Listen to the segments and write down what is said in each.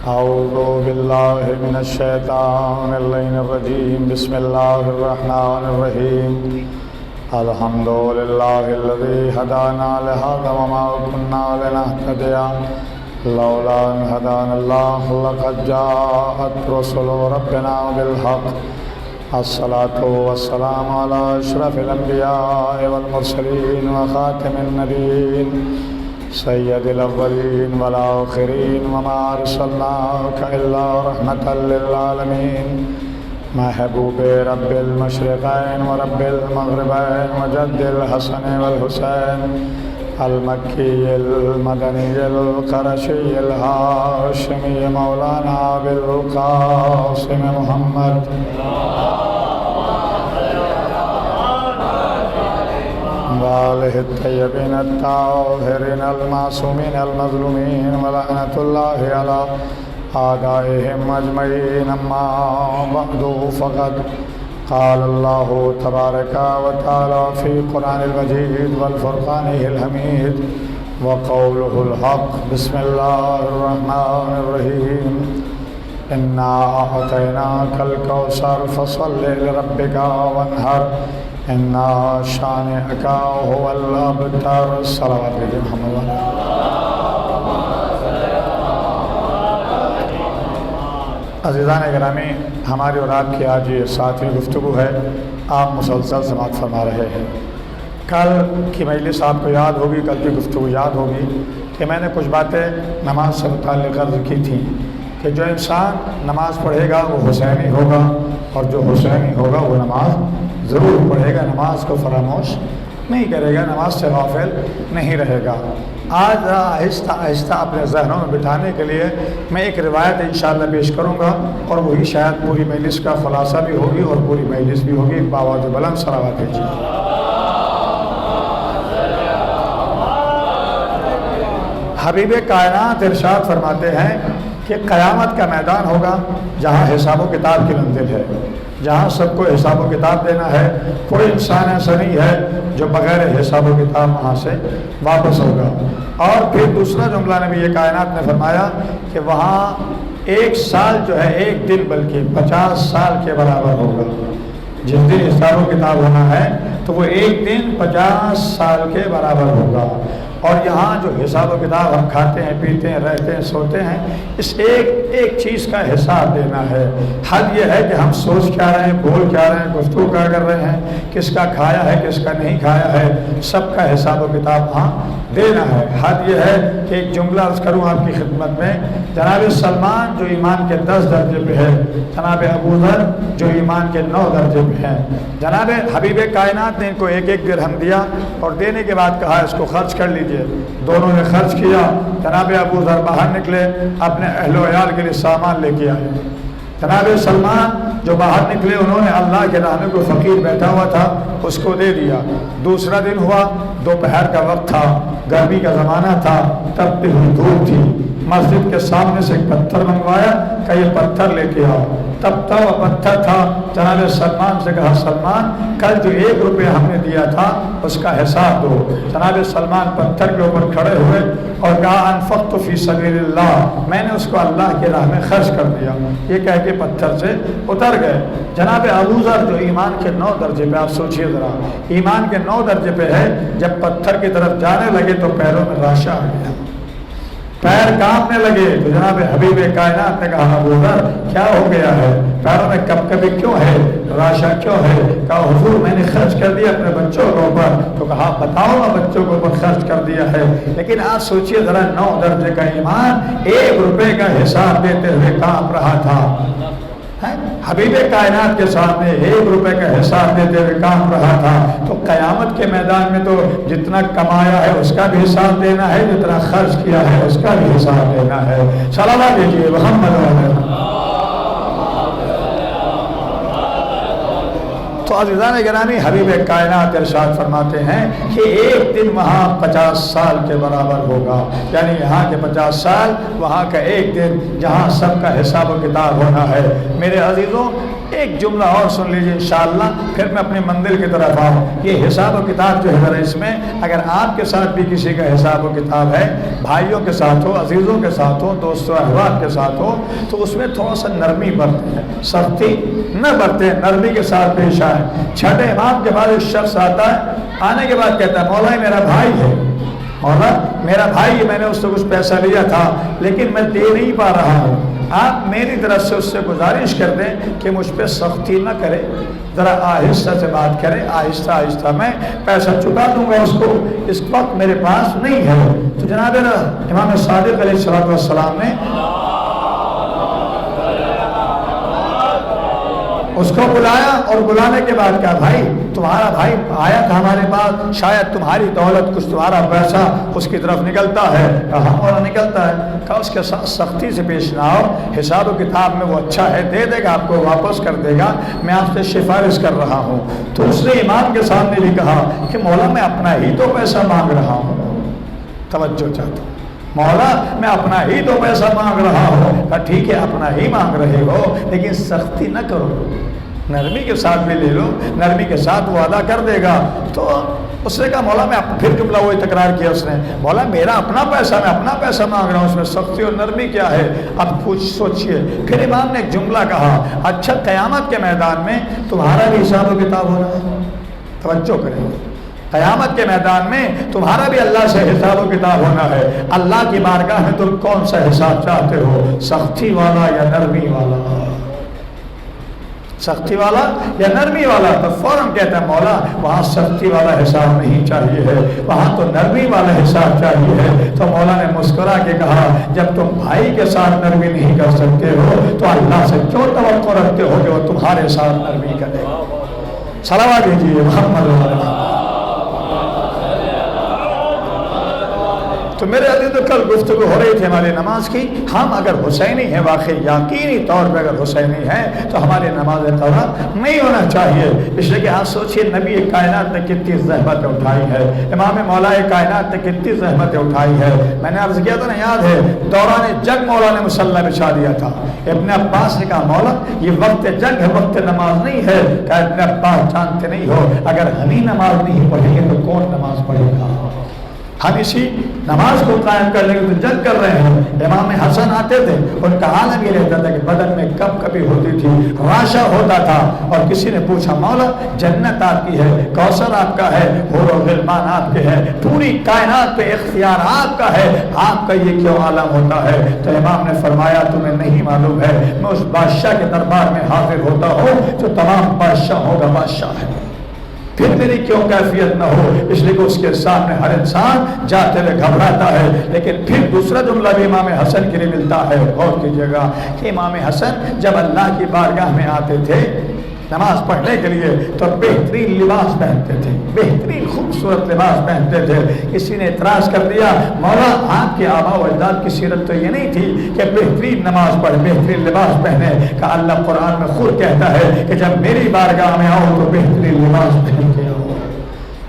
أعوذ بالله من الشيطان اللعين الرجيم. بسم الله الرحمن الرحيم. الحمد لله الذي هدانا لهذا وما كنا لنهتدي لولا أن هدانا الله لقد جاءت رسل ربنا بالحق. الصلاة والسلام على أشرف الأنبياء والمرسلين وخاتم النبيين سید الاولین والآخرین وما ارسلناک الا رحمة للعالمین. محبوب رب المشرقین ورب المغربین وجد الحسن والحسین المکی المدنی القرشی الہاشمی مولانا بالقاسم محمد وآلہ الطیبین الطاہرین المعصومین المظلومین ولعنۃ اللہ علی اعدائهم اجمعین. اما بعد فقد قال اللہ تبارک وتعالی فی قرآن المجید والفرقانہ الحمید وقولہ الحق. بسم اللہ الرحمن الرحیم. انا اعطیناک الکوثر فصل لربک وانحر ان شانئک هو الابتر. صلوات علی محمد. عزیزان گرامی، ہماری اور آپ کی آج یہ ساتویں گفتگو ہے. آپ مسلسل سماعت فرما رہے ہیں. کل کی مجلس آپ کو یاد ہوگی، کل کی گفتگو یاد ہوگی کہ میں نے کچھ باتیں نماز سے متعلق عرض کی تھیں کہ جو انسان نماز پڑھے گا وہ حسینی ہوگا، اور جو حسینی ہوگا وہ نماز ضرور پڑھے گا، نماز کو فراموش نہیں کرے گا، نماز سے غافل نہیں رہے گا. آج آہستہ آہستہ اپنے ذہنوں میں بٹھانے کے لیے میں ایک روایت انشاءاللہ پیش کروں گا، اور وہی شاید پوری مجلس کا خلاصہ بھی ہوگی اور پوری مجلس بھی ہوگی. بآواز بلند صلوات بھیجیے. حبیب کائنات ارشاد فرماتے ہیں کہ قیامت کا میدان ہوگا جہاں حساب و کتاب کی منزل ہے، جہاں سب کو حساب و کتاب دینا ہے. کوئی انسان ایسا نہیں ہے جو بغیر حساب و کتاب وہاں سے واپس ہوگا. اور پھر دوسرا جملہ نبی کائنات نے فرمایا کہ وہاں ایک سال جو ہے ایک دن بلکہ 50 سال کے برابر ہوگا. جس دن حساب و کتاب ہونا ہے تو وہ ایک دن 50 سال کے برابر ہوگا. اور یہاں جو حساب و کتاب ہم کھاتے ہیں، پیتے ہیں، رہتے ہیں، سوتے ہیں، اس ایک چیز کا حساب دینا ہے. حد یہ ہے کہ ہم سوچ کیا رہے ہیں، بول کیا رہے ہیں، گفتگو کیا کر رہے ہیں، کس کا کھایا ہے، کس کا نہیں کھایا ہے، سب کا حساب و کتاب وہاں دینا ہے. حد یہ ہے کہ ایک جملہ عرض کروں آپ کی خدمت میں. جناب سلمان جو ایمان کے 10 درجے پہ ہے، جناب ابوذر جو ایمان کے 9 درجے پہ ہیں. جناب حبیب کائنات نے ان کو ایک درہم دیا اور دینے کے بعد کہا اس کو خرچ کر لیجیے. دونوں نے خرچ کیا. جناب ابوذر باہر نکلے، اپنے اہل و عیال کے لیے سامان لے کے آئے. جناب سلمان جو باہر نکلے، انہوں نے اللہ کے راہ میں کوئی فقیر بیٹھا ہوا تھا اس کو دے دیا. دوسرا دن ہوا، دوپہر کا وقت تھا، گرمی کا زمانہ تھا، تپتی ہوئی دھوپ تھی. مسجد کے سامنے سے ایک پتھر منگوایا کہ یہ پتھر لے کے آؤ. تپتا ہوا پتھر تھا. جناب سلمان سے کہا سلمان کل جو 1 روپیہ ہم نے دیا تھا اس کا حساب دو. جناب سلمان پتھر کے اوپر کھڑے ہوئے اور کہا انفقت فی سبیل اللہ، میں نے اس کو اللہ کے راہ میں خرچ کر دیا. یہ کہہ کے پتھر سے اتر گئے. جناب ابوذر جو ایمان کے 9 درجے پہ، آپ سوچئے ذرا، ایمان کے 9 درجے پہ ہے، جب پتھر کی طرف جانے لگے تو پیروں میں راشا آ گیا، پیر کانپنے لگے. تو جناب حبیب کائنات نے کہا ابوذر کیا ہو گیا ہے، پیروں میں کبکبی کیوں ہے، راشا کیوں ہے؟ کہا حضور میں نے خرچ کر دیا اپنے بچوں کے اوپر. تو کہا بتاؤ نا، بچوں کے اوپر خرچ کر دیا ہے. لیکن آج سوچئے ذرا 9 درجے کا ایمان 1 روپے کا حساب دیتے ہوئے کانپ رہا تھا. حبیب کائنات کے سامنے 1 روپے کا حساب دیتے ہوئے کام رہا تھا. تو قیامت کے میدان میں تو جتنا کمایا ہے اس کا بھی حساب دینا ہے، جتنا خرچ کیا ہے اس کا بھی حساب دینا ہے. صلوات دیجیے محمد علیہ. تو عزیزان گرامی، حبیب کائنات ارشاد فرماتے ہیں کہ ایک دن وہاں 50 سال کے برابر ہوگا. یعنی یہاں کے 50 سال، وہاں کا ایک دن، جہاں سب کا حساب و کتاب ہونا ہے. میرے عزیزوں، ایک جملہ اور سن لیجیے انشاءاللہ، پھر میں اپنی منزل کی طرف آؤں۔ یہ حساب و کتاب جو ہے اس میں اگر آپ کے ساتھ بھی کسی کا حساب و کتاب ہے، بھائیوں کے ساتھ ہو، عزیزوں کے ساتھ ہو، دوستوں احباب کے ساتھ ہو، تو اس میں تھوڑا سا نرمی برتے ہیں، سختی نہ برتے، نرمی کے ساتھ پیش آئے۔ چھٹے امام کے بعد ایک شخص آتا ہے، آنے کے بعد کہتا ہے مولا میرا بھائی ہے، مولا میرا بھائی، میں نے اس سے کچھ پیسہ لیا تھا لیکن میں دے نہیں پا رہا ہوں، آپ میری طرف سے اس سے گزارش کر دیں کہ مجھ پہ سختی نہ کرے، ذرا آہستہ سے بات کرے، آہستہ آہستہ میں پیسہ چکا دوں گا اس کو، اس وقت میرے پاس نہیں ہے۔ تو جناب امام صادق علیہ السلام نے اس کو بلایا اور بلانے کے بعد کہا بھائی تمہارا بھائی آیا تھا ہمارے پاس، شاید تمہاری دولت کچھ تمہارا پیسہ اس کی طرف نکلتا ہے۔ کہا اور نکلتا ہے؟ کہا اس کے ساتھ سختی سے پیش نہ آؤ، حساب و کتاب میں وہ اچھا ہے، دے دے گا، آپ کو واپس کر دے گا، میں آپ سے سفارش کر رہا ہوں۔ تو اس نے امام کے سامنے بھی کہا کہ مولا میں اپنا ہی تو پیسہ مانگ رہا ہوں، توجہ چاہتا ہوں، مولا میں اپنا ہی تو پیسہ مانگ رہا ہوں۔ کہا ٹھیک ہے اپنا ہی مانگ رہے ہو لیکن سختی نہ کرو، نرمی کے ساتھ بھی لے لو، نرمی کے ساتھ وہ ادا کر دے گا۔ تو اس نے کہا مولا میں پھر جملہ وہی تکرار کیا اس نے، مولا میرا اپنا پیسہ، میں اپنا پیسہ مانگ رہا ہوں، اس میں سختی اور نرمی کیا ہے؟ اب کچھ سوچئے۔ پھر امام نے ایک جملہ کہا، اچھا قیامت کے میدان میں تمہارا بھی حساب و کتاب ہونا ہے، توجہ کریں، قیامت کے میدان میں تمہارا بھی اللہ سے حساب و کتاب ہونا ہے۔ اللہ کی بارگاہ میں تم کون سا حساب چاہتے ہو، سختی والا یا نرمی والا؟ سختی والا یا نرمی والا؟ تو فوراً کہتا ہے مولا وہاں سختی والا حساب نہیں چاہیے ہے، وہاں تو نرمی والا حساب چاہیے ہے۔ تو مولا نے مسکرا کے کہا جب تم بھائی کے ساتھ نرمی نہیں کر سکتے ہو تو اللہ سے کیوں توقع رکھتے ہو کہ وہ تمہارے ساتھ نرمی کرے؟ صلوات دیجیے محمد علیہ۔ تو میرے عزیز تو کل گفتگو ہو رہی تھی ہماری نماز کی، ہم اگر حسینی ہیں، واقعی یقینی طور پہ اگر حسینی ہیں تو ہماری نماز قضا نہیں ہونا چاہیے۔ اس لیے کہ آپ سوچئے نبی کائنات نے کتنی زحمتیں اٹھائی ہے، امام مولا کائنات نے کتنی زحمتیں اٹھائی ہے۔ میں نے عرض کیا تھا نا، یاد ہے دوران جنگ مولا نے مصلی بچھا دیا تھا۔ ابن عباس نے کہا مولا یہ وقت جنگ ہے، وقت نماز نہیں ہے۔ کہ ابن عباس جانتے نہیں ہو اگر ہم ہی نماز نہیں پڑھیں گے تو کون نماز پڑھے گا؟ ہم اسی نماز کو قائم کر لیں گے تو جنگ کر رہے ہیں۔ امام حسن آتے تھے، ان کا عالم یہ رہتا تھا کہ بدن میں کب کبھی ہوتی تھی، راشا ہوتا تھا، اور کسی نے پوچھا مولا جنت آپ کی ہے، کوثر آپ کا ہے، حور و غلمان آپ کے ہیں، پوری کائنات پہ اختیار آپ کا ہے، آپ کا یہ کیوں عالم ہوتا ہے؟ تو امام نے فرمایا تمہیں نہیں معلوم ہے، میں اس بادشاہ کے دربار میں حاضر ہوتا ہوں جو تمام بادشاہوں کا بادشاہ ہے، پھر میری کیوں کیفیت نہ ہو؟ اس لیے کہ اس کے سامنے ہر انسان جاتے ہوئے گھبراتا ہے۔ لیکن پھر دوسرا جملہ بھی امام حسن کے لیے ملتا ہے، غور کیجیے گا کہ امام حسن جب اللہ کی بارگاہ میں آتے تھے نماز پڑھنے کے لیے تو بہترین لباس پہنتے تھے، بہترین خوبصورت لباس پہنتے تھے۔ کسی نے اعتراض کر دیا مولا آپ کے آبا و اجداد کی سیرت تو یہ نہیں تھی کہ بہترین نماز پڑھ بہترین لباس پہنے؟ کہ اللہ قرآن میں خود کہتا ہے کہ جب میری بارگاہ میں آؤ تو بہترین لباس پہن کے آؤ۔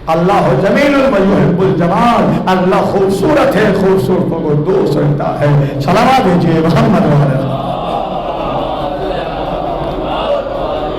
اللہ جمیل یحب الجمال، اللہ خوبصورت ہے، خوبصورتوں کو دوست رکھتا ہے۔ صلوات دیجیے محمد علیہ۔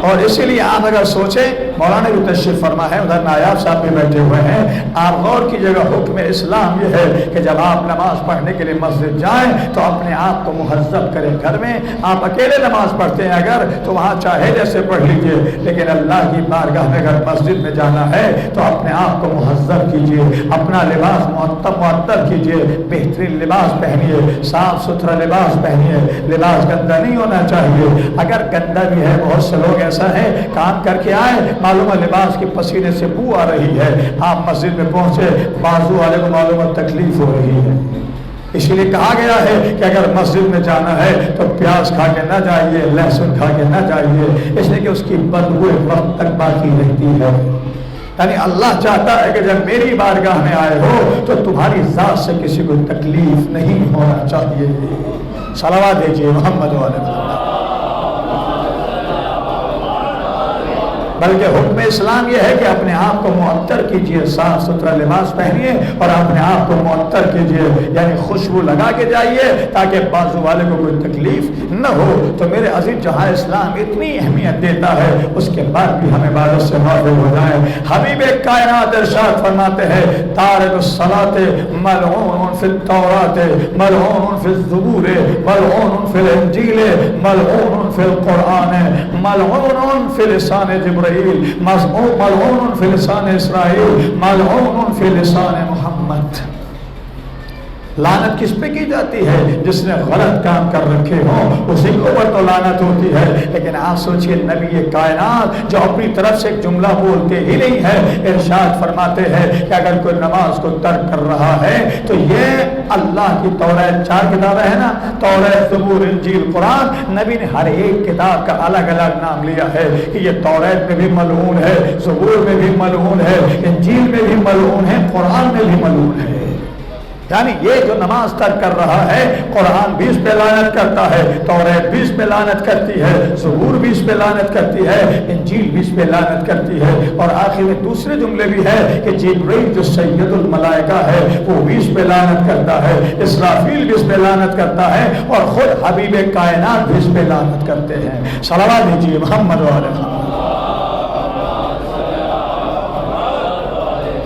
اور اسی لیے آپ اگر سوچیں، مولانا بھی تشریف فرما ہے، ادھر نایاب صاحب بھی بیٹھے ہوئے ہیں، آپ غور کیجیے گا حکم اسلام یہ ہے کہ جب آپ نماز پڑھنے کے لیے مسجد جائیں تو اپنے آپ کو مہذب کریں۔ گھر میں آپ اکیلے نماز پڑھتے ہیں اگر تو وہاں چاہے جیسے پڑھ لیجیے، لیکن اللہ کی بارگاہ میں اگر مسجد میں جانا ہے تو اپنے آپ کو مہذب کیجیے، اپنا لباس معطر کیجیے، بہترین لباس پہنیے، صاف ستھرا لباس پہنیے، لباس گندا نہیں ہونا چاہیے۔ اگر گندا بھی ہے، بہت سے لوگ ایسا ہے کام کر کے آئے، معلوم ہے لباس کی پسینے سے بو آ رہی ہے، آپ مسجد میں پہنچے بازو والے کو معلوم ہے تکلیف ہو رہی ہے۔ اسی لیے کہا گیا ہے کہ اگر مسجد میں جانا ہے تو پیاز کھا کے نہ جائیے، لہسن کھا کے نہ جائیے، اس لیے کہ اس کی بدبو ایک وقت تک باقی رہتی ہے۔ یعنی اللہ چاہتا ہے کہ جب میری بارگاہ میں آئے ہو تو تمہاری ذات سے کسی کو تکلیف نہیں ہونا چاہیے۔ صلوات دیجیے محمد علیہ۔ بلکہ حکم اسلام یہ ہے کہ اپنے آپ کو معطر کیجئے، صاف ستھرا لباس پہنیے اور اپنے آپ کو معطر کیجئے، یعنی خوشبو لگا کے جائیے تاکہ بازو والے کو کوئی تکلیف نہ ہو۔ تو میرے عزیز، جہاں اسلام اتنی اہمیت دیتا ہے اس کے بعد بھی ہم عبادت سے غافل ہو جائیں۔ حبیب کائنات ارشاد فرماتے ہیں تارک الصلاۃ ملعون فی التوراۃ ملعون فی الزبور ملعون فی الانجیل ملعون فی القرآن ملعون فی لسان جبرائیل ملعون فی لسان اسرائیل ملعون فی لسان محمد۔ لعنت کس پہ کی جاتی ہے؟ جس نے غلط کام کر رکھے ہوں اسی کے اوپر تو لعنت ہوتی ہے۔ لیکن آپ سوچئے نبی کائنات جو اپنی طرف سے ایک جملہ بولتے ہی نہیں ہے، ارشاد فرماتے ہیں کہ اگر کوئی نماز کو ترک کر رہا ہے تو یہ اللہ کی توریت، 4 کتابیں ہیں نا، توریت، زبور، انجیل، قرآن، نبی نے ہر ایک کتاب کا الگ الگ نام لیا ہے کہ یہ توریت میں بھی ملعون ہے، زبور میں بھی ملعون ہے، انجیل میں بھی ملعون ہے، قرآن میں بھی ملعون ہے۔ یعنی یہ جو نماز ترک کر رہا ہے، قرآن بھی اس پہ لعنت کرتا ہے، توریت بھی اس پہ لعنت کرتی ہے، زبور بھی اس پہ لعنت کرتی ہے، انجیل بھی اس پہ لعنت کرتی ہے، اور آخر میں دوسرے جملے بھی ہے کہ جبرائیل جو سید الملائکہ ہے وہ بھی اس پہ لعنت کرتا ہے، اسرافیل بھی اس پہ لعنت کرتا ہے، اور خود حبیب کائنات بھی اس پہ لعنت کرتے ہیں۔ صلوات دیجیے محمد علیہ وسلم۔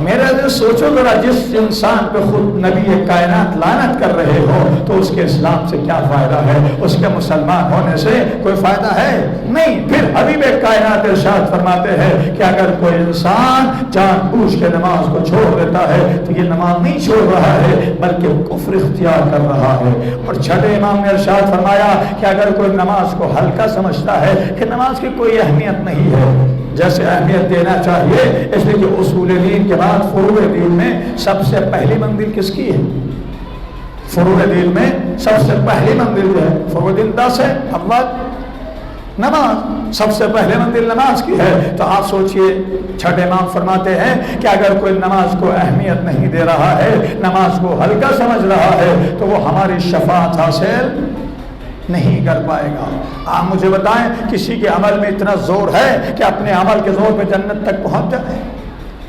میرا جو سوچو ذرا، جس انسان پہ خود نبی کائنات لعنت کر رہے ہو تو اس کے اسلام سے کیا فائدہ ہے؟ اس کے مسلمان ہونے سے کوئی فائدہ ہے نہیں۔ پھر حبیب کائنات ارشاد فرماتے ہیں کہ اگر کوئی انسان جان بوجھ کے نماز کو چھوڑ دیتا ہے تو یہ نماز نہیں چھوڑ رہا ہے بلکہ کفر اختیار کر رہا ہے۔ اور چھٹے امام نے ارشاد فرمایا کہ اگر کوئی نماز کو ہلکا سمجھتا ہے کہ نماز کی کوئی اہمیت نہیں ہے جیسے اہمیت دینا چاہیے، اس لیے کہ اصول دین کے بعد فروع دین میں سب سے پہلی منزل کس کی ہے؟ فروع دین میں سب سے پہلی منزل جو ہے فروع دین 10 ہے، اول نماز، سب سے پہلے منزل نماز کی ہے۔ تو آپ سوچئے چھٹے امام فرماتے ہیں کہ اگر کوئی نماز کو اہمیت نہیں دے رہا ہے، نماز کو ہلکا سمجھ رہا ہے تو وہ ہماری شفاعت حاصل نہیں کر پائے گا۔ آپ مجھے بتائیں کسی کے عمل میں اتنا زور ہے کہ اپنے عمل کے زور پہ جنت تک پہنچ جائے؟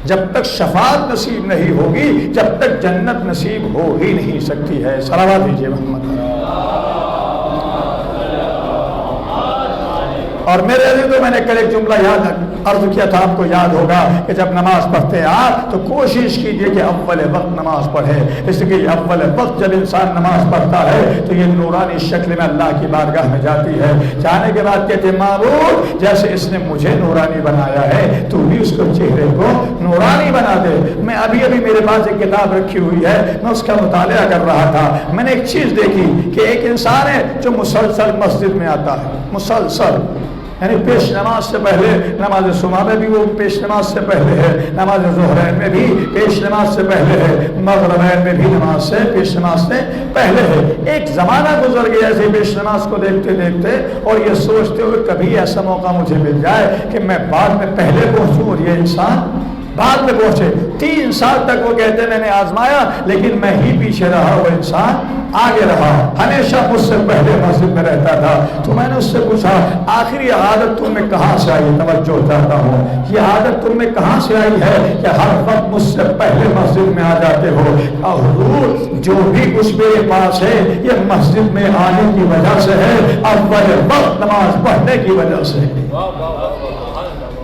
جب تک شفاعت نصیب نہیں ہوگی، جب تک جنت نصیب ہو ہی نہیں سکتی ہے۔ صلوات دیجیے محمد۔ اور میرے عزیز تو میں نے کل ایک جملہ یاد عرض کیا تھا، آپ کو یاد ہوگا کہ جب نماز پڑھتے ہیں آپ تو کوشش کیجئے کہ اول وقت نماز پڑھے، اس لیے کہ اول وقت جب انسان نماز پڑھتا ہے تو یہ نورانی شکل میں اللہ کی بارگاہ میں جاتی ہے۔ جانے کے بعد کہتے ہیں معبود جیسے اس نے مجھے نورانی بنایا ہے تو بھی اس کو چہرے کو نورانی بنا دے۔ میں ابھی میرے پاس ایک کتاب رکھی ہوئی ہے، میں اس کا مطالعہ کر رہا تھا، میں نے ایک چیز دیکھی کہ ایک انسان ہے جو مسلسل مسجد میں آتا ہے، مسلسل، یعنی پیش نماز سے پہلے، نماز صبح میں بھی وہ پیش نماز سے پہلے ہے، نماز ظہرین میں بھی پیش نماز سے پہلے ہے، مغربین میں بھی نماز سے پیش نماز سے پہلے ہے۔ ایک زمانہ گزر گیا ایسے پیش نماز کو دیکھتے دیکھتے اور یہ سوچتے ہوئے کبھی ایسا موقع مجھے مل جائے کہ میں بعد میں پہلے پہنچوں اور یہ انسان بعد میں پہنچے۔ 3 سال تک وہ کہتے میں نے آزمایا لیکن میں ہی پیچھے رہا، وہ انسان آگے رہا، ہمیشہ مجھ سے پہلے مسجد میں رہتا تھا۔ تو میں نے اس سے پوچھا آخر یہ عادت تم میں کہاں سے آئی؟ توجہ چاہتا ہوں، یہ عادت تم میں کہاں سے آئی ہے کہ ہر وقت مجھ سے پہلے مسجد میں آ جاتے ہو؟ اور حضور جو بھی کچھ میرے پاس ہے یہ مسجد میں آنے کی وجہ سے ہے، اول وقت نماز پڑھنے کی وجہ سے ہے،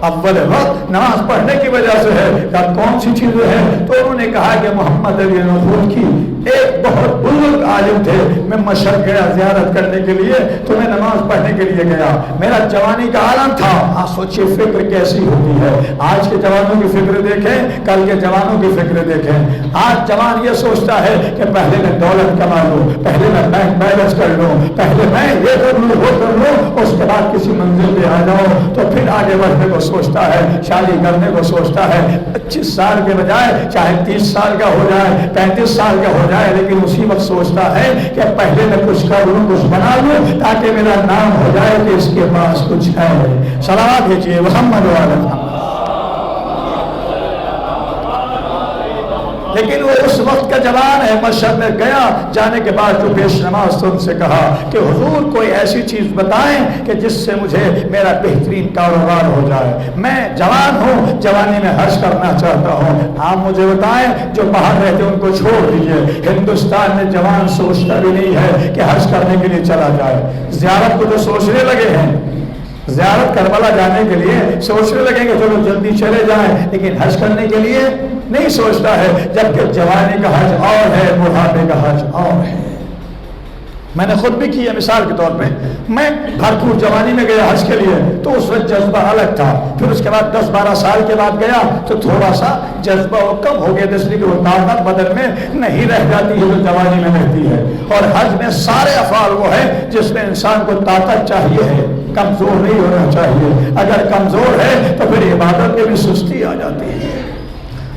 اول وقت نماز پڑھنے کی وجہ سے ہے۔ کہا کون سی چیزیں ہیں؟ تو انہوں نے کہا کہ محمد علی نخود کی ایک بہت بزرگ عالم تھے، میں مشرق گیا زیارت کرنے کے لیے تو میں نماز پڑھنے کے لیے گیا، میرا جوانی کا عالم تھا۔ آپ سوچئے فکر کیسی ہوتی ہے، آج کے جوانوں کی فکر دیکھیں، کل کے جوانوں کی فکر دیکھیں۔ آج جوان یہ سوچتا ہے کہ پہلے میں دولت کما لوں، پہلے میں بینک بیلنس کر لوں، پہلے میں یہ کر لوں وہ کر لوں، اس کے بعد کسی منزل پہ آ جاؤں تو پھر آگے بڑھنے کو سوچتا ہے، شادی کرنے کو سوچتا ہے۔ 25 سال کے بجائے چاہے 30 سال کا ہو جائے، 35 سال کا ہو جائے، لیکن اسی وقت سوچتا ہے کہ پہلے میں کچھ کر لوں، کچھ بنا لوں تاکہ میرا نام ہو جائے کہ اس کے پاس کچھ ہے۔ صلوات بھیجیے محمد علیہ وسلم۔ لیکن وہ اس وقت کا جوان ہے، مشہد میں گیا، جانے کے بعد جو پیش نماز تو ان سے کہا کہ حضور کوئی ایسی چیز بتائیں کہ جس سے مجھے میرا بہترین کاروبار ہو جائے، میں جوان ہوں، جوانی میں حج کرنا چاہتا ہوں، آپ مجھے بتائیں، جو باہر رہتے ان کو چھوڑ دیجئے، ہندوستان میں جوان سوچتا بھی نہیں ہے کہ حج کرنے کے لیے چلا جائے، زیارت کو جو سوچنے لگے ہیں، زیارت کربلا جانے کے لیے سوچنے لگیں کہ چلو جلدی چلے جائیں، لیکن حج کرنے کے لیے نہیں سوچتا ہے، جبکہ جوانی کا حج اور ہے، بڑھاپے کا حج اور ہے۔ میں نے خود بھی کیا، مثال کے طور پہ میں بھرپور جوانی میں گیا حج کے لیے تو اس وقت جذبہ الگ تھا، پھر اس کے بعد 10-12 سال کے بعد گیا تو تھوڑا سا جذبہ کم ہو گیا، اس لیے کہ وہ طاقت بدن میں نہیں رہ جاتی ہے جو جوانی میں رہتی ہے۔ اور حج میں سارے افعال وہ ہے جس میں انسان کو طاقت چاہیے ہے، کمزور نہیں ہونا چاہیے، اگر کمزور ہے تو پھر عبادت میں بھی سستی آ جاتی ہے۔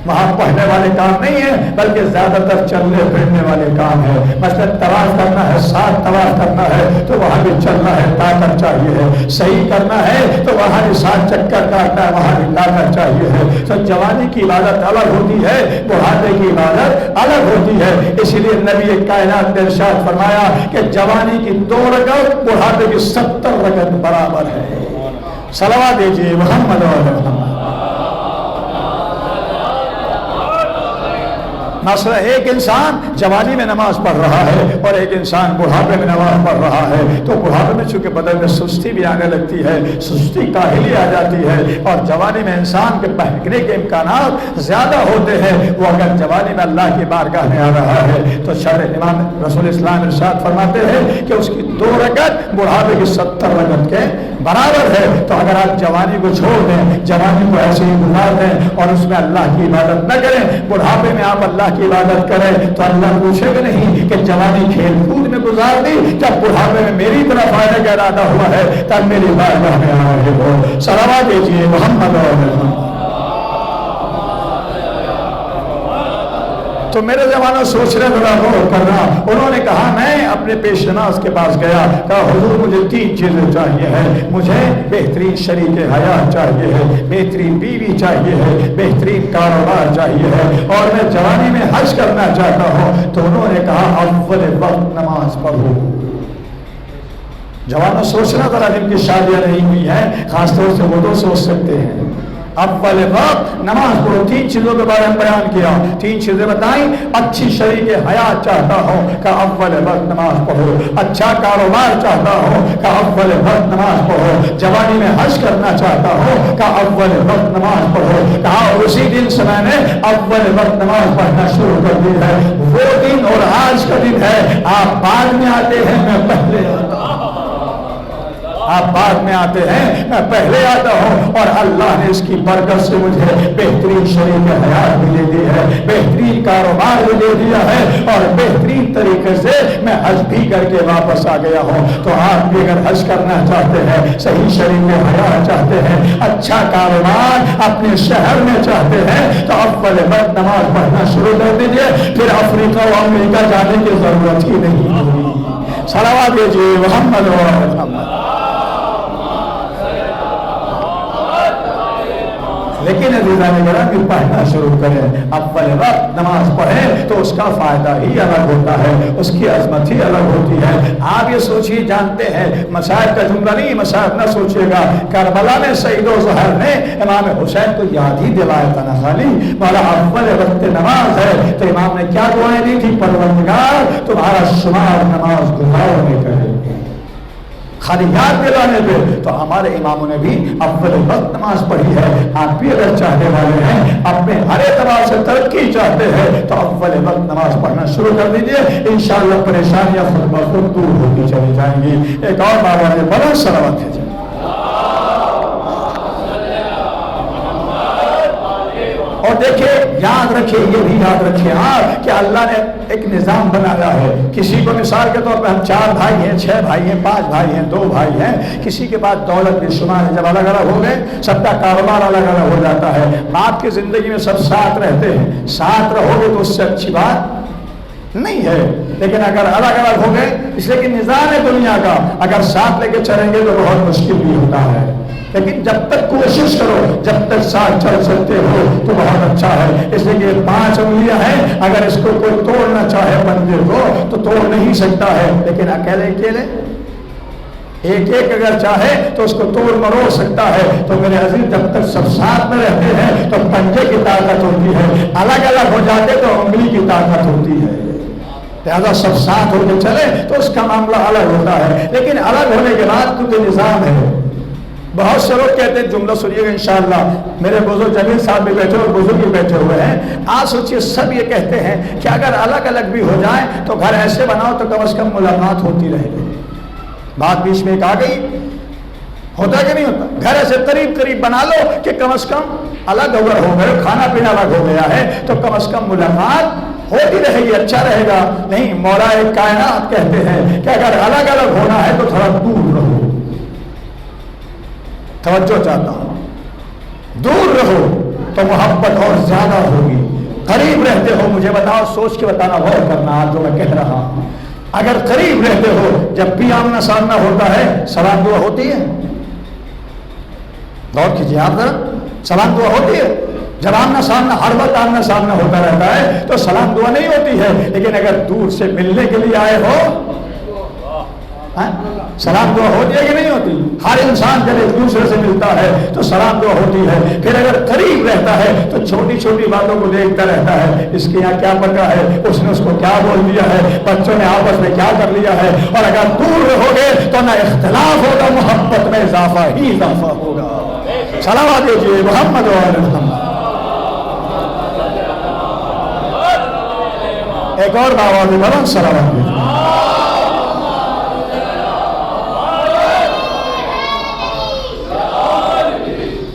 وہاں پڑھنے والے کام نہیں ہے بلکہ زیادہ تر چلنے پھرنے والے کام ہے، مثلا طواف کرنا ہے، 7 طواف کرنا ہے تو وہاں بھی چلنا ہے، طاقت چاہیے ہے، صحیح کرنا ہے تو وہاں بھی 7 چکر کاٹنا ہے، وہاں بھی طاقت چاہیے ہے۔ تو جوانی کی عبادت الگ ہوتی ہے، بڑھاپے کی عبادت الگ ہوتی ہے، اسی لیے نبی کائنات نے ارشاد فرمایا کہ جوانی کی 2 رکعت بڑھاپے کی 70 رکعت برابر ہے۔ صلوات دیجیے محمد و محمد۔ مثلا ایک انسان جوانی میں نماز پڑھ رہا ہے اور ایک انسان بڑھاپے میں نماز پڑھ رہا ہے، تو بڑھاپے میں چونکہ بدن میں سستی بھی آنے لگتی ہے، سستی کاہلی آ جاتی ہے، اور جوانی میں انسان کے بہکنے کے امکانات زیادہ ہوتے ہیں۔ وہ اگر جوانی میں اللہ کی بارگاہ میں آ رہا ہے تو شرع امام رسول اسلام ارشاد فرماتے ہیں کہ اس کی 2 رکعت بڑھاپے کی 70 رکعت کے برابر ہے۔ تو اگر آپ جوانی کو چھوڑ دیں، جوانی کو ایسے ہی گزار دیں اور اس میں اللہ کی عبادت نہ کریں، بڑھاپے میں آپ اللہ کی عبادت کریں تو اللہ پوچھے گا نہیں کہ جوانی کھیل کود میں گزار دی، جب بڑھاپے میں میری طرف آنے کا ارادہ ہوا ہے تب میری بارگاہ میں آ رہے ہو۔ صلوات دیجیے محمد و محمد۔ تو میرے زمانہ سوچنے والا غور کرنا، انہوں نے کہا میں اپنے پیش نماز کے پاس گیا، کہا حضور مجھے 3 چیزیں چاہیے ہیں، مجھے بہترین شریک حیات چاہیے ہے، بہترین بیوی چاہیے ہے، بہترین کاروبار چاہیے ہے، اور میں جوانی میں حج کرنا چاہتا ہوں۔ تو انہوں نے کہا اول وقت نماز پڑھو۔ جوانوں سوچنا ذرا، جن کی شادیاں نہیں ہوئی ہیں خاص طور سے وہ تو سوچ سکتے ہیں، اول وقت نماز پڑھو۔ 3 چیزوں کے بارے میں بیان کیا، 3 چیزیں بتائیں۔ اچھی شریک حیات چاہتا ہوں کہ اول وقت نماز پڑھو، اچھا کاروبار چاہتا ہوں کہ اول وقت نماز پڑھو، جوانی میں حج کرنا چاہتا ہوں کہ اول وقت نماز پڑھو۔ کہا اسی دن سے میں نے اول وقت نماز پڑھنا شروع کر دی ہے۔ وہ دن اور آج کا دن ہے، آپ بعد میں آتے ہیں میں پہلے آتا ہوں، آپ بعد میں آتے ہیں میں پہلے آتا ہوں، اور اللہ نے اس کی برکت سے مجھے بہترین شریک حیات بھی دے دی ہے، بہترین کاروبار بھی دے دیا ہے، اور بہترین طریقے سے میں حج بھی کر کے واپس آ گیا ہوں۔ تو آپ بھی اگر حج کرنا چاہتے ہیں، صحیح شریک حیات چاہتے ہیں، اچھا کاروبار اپنے شہر میں چاہتے ہیں، تو اول وقت نماز پڑھنا شروع کر دیجیے، پھر افریقہ و امریکہ جانے کی ضرورت ہی نہیں ہوگی۔ صلوات دیجیے محمد و محمد۔ لیکن عزیزان گرامی پڑھنا شروع کریں، اول وقت نماز پڑھیں تو اس کا فائدہ ہی الگ ہوتا ہے، اس کی عظمت ہی الگ ہوتی ہے۔ آپ یہ سوچیے، جانتے ہیں مصائب کا جملہ نہیں، مصائب نہ سوچیے گا، کربلا میں سعید و زہر نے امام حسین کو یاد ہی دلایا تھا نا، خالی والا اول وقت نماز ہے تو امام نے کیا دعائیں دی تھی؟ پروردگار تمہارا شمار نماز گزاروں میں کرے، خالی یاد دلانے پہ۔ تو ہمارے اماموں نے بھی اول وقت نماز پڑھی ہے۔ آپ بھی اگر چاہنے والے ہیں، اپنے ہر اعتبار سے ترقی چاہتے ہیں، تو اول وقت نماز پڑھنا شروع کر دیجئے، انشاءاللہ پریشانیاں خود بخود دور ہوتی چلی جائیں گی۔ ایک اور بابا نے بڑا صلوات ہے۔ اور دیکھیں، یاد رکھیں، یہ بھی یاد رکھیں کہ اللہ نے ایک نظام بنایا ہے۔ کسی کو مثال کے طور پہ ہم 4 بھائی ہیں، 6 بھائی ہیں، 5 بھائی ہیں، 2 بھائی ہیں، کسی کے بعد دولت بھی شمار ہے، جب الگ الگ ہو گئے سب کا کاروبار الگ الگ ہو جاتا ہے۔ آپ کی زندگی میں سب ساتھ رہتے ہیں، ساتھ رہو گے تو اس سے اچھی بات نہیں ہے۔ لیکن اگر الگ الگ ہو گئے، اس لیے کہ نظام ہے دنیا کا، اگر ساتھ لے کے چلیں گے تو بہت مشکل بھی ہوتا ہے، لیکن جب تک کوشش کرو، جب تک ساتھ چل سکتے ہو تو بہت اچھا ہے۔ اس لیے کہ 5 انگلیاں ہیں، اگر اس کو کوئی توڑنا چاہے مندر کو تو توڑ نہیں سکتا ہے، لیکن اکیلے اکیلے ایک ایک اگر چاہے تو اس کو توڑ مروڑ سکتا ہے۔ تو میرے عزیز، جب تک سب ساتھ میں رہتے ہیں تو پنجے کی طاقت ہوتی ہے، الگ الگ ہو جاتے تو انگلی کی طاقت ہوتی ہے۔ لہٰذا سب ساتھ ہو کے چلے تو اس کا معاملہ الگ ہوتا ہے، لیکن الگ ہونے کے بعد کیونکہ نظام ہے۔ بہت سے لوگ کہتے ہیں، جملہ سنیے گا انشاءاللہ، میرے بزرگ جمیل صاحب بھی بیٹھے اور بزرگ بھی بیٹھے ہوئے ہیں، آج سوچئے سب یہ کہتے ہیں کہ اگر الگ الگ بھی ہو جائیں تو گھر ایسے بناؤ تو کم از کم ملاقات ہوتی رہے گی۔ بات بیچ میں ایک آ گئی، ہوتا کہ نہیں ہوتا؟ گھر ایسے قریب قریب بنا لو کہ کم از کم الگ اگر ہو گئے، کھانا پینا الگ ہو گیا ہے تو کم از کم ملاقات ہوتی رہے گی، اچھا رہے گا۔ نہیں، مولا کائنات کہتے ہیں کہ اگر الگ الگ ہونا ہے تو تھوڑا دور رہو۔ توجہ چاہتا ہوں، دور رہو تو محبت اور زیادہ ہوگی۔ قریب رہتے ہو، مجھے بتاؤ، سوچ کے بتانا، غور کرنا جو میں کہہ رہا ہوں۔ اگر قریب رہتے ہو، جب بھی آمنا سامنا ہوتا ہے سلام دعا ہوتی ہے؟ غور کیجیے آپ ذرا، سلام دعا ہوتی ہے؟ جب آمنا سامنا، ہر وقت آمنا سامنا ہوتا رہتا ہے تو سلام دعا نہیں ہوتی ہے، لیکن اگر دور سے ملنے کے لیے آئے ہو، سلام دعا ہوتی ہے کہ نہیں ہوتی؟ ہر انسان جب ایک دوسرے سے ملتا ہے تو سلام دعا ہوتی ہے۔ پھر اگر قریب رہتا ہے تو چھوٹی چھوٹی باتوں کو دیکھتا رہتا ہے، اس کے یہاں کیا پکا ہے، اس نے اس کو کیا بول دیا ہے، بچوں نے آپس میں کیا کر لیا ہے۔ اور اگر دور رہو گے تو نہ اختلاف ہوگا، محبت میں اضافہ ہی اضافہ ہوگا۔ صلوات دیجیے محمد و آل محمد۔ ایک اور دعوت بلند صلوات دیجیے۔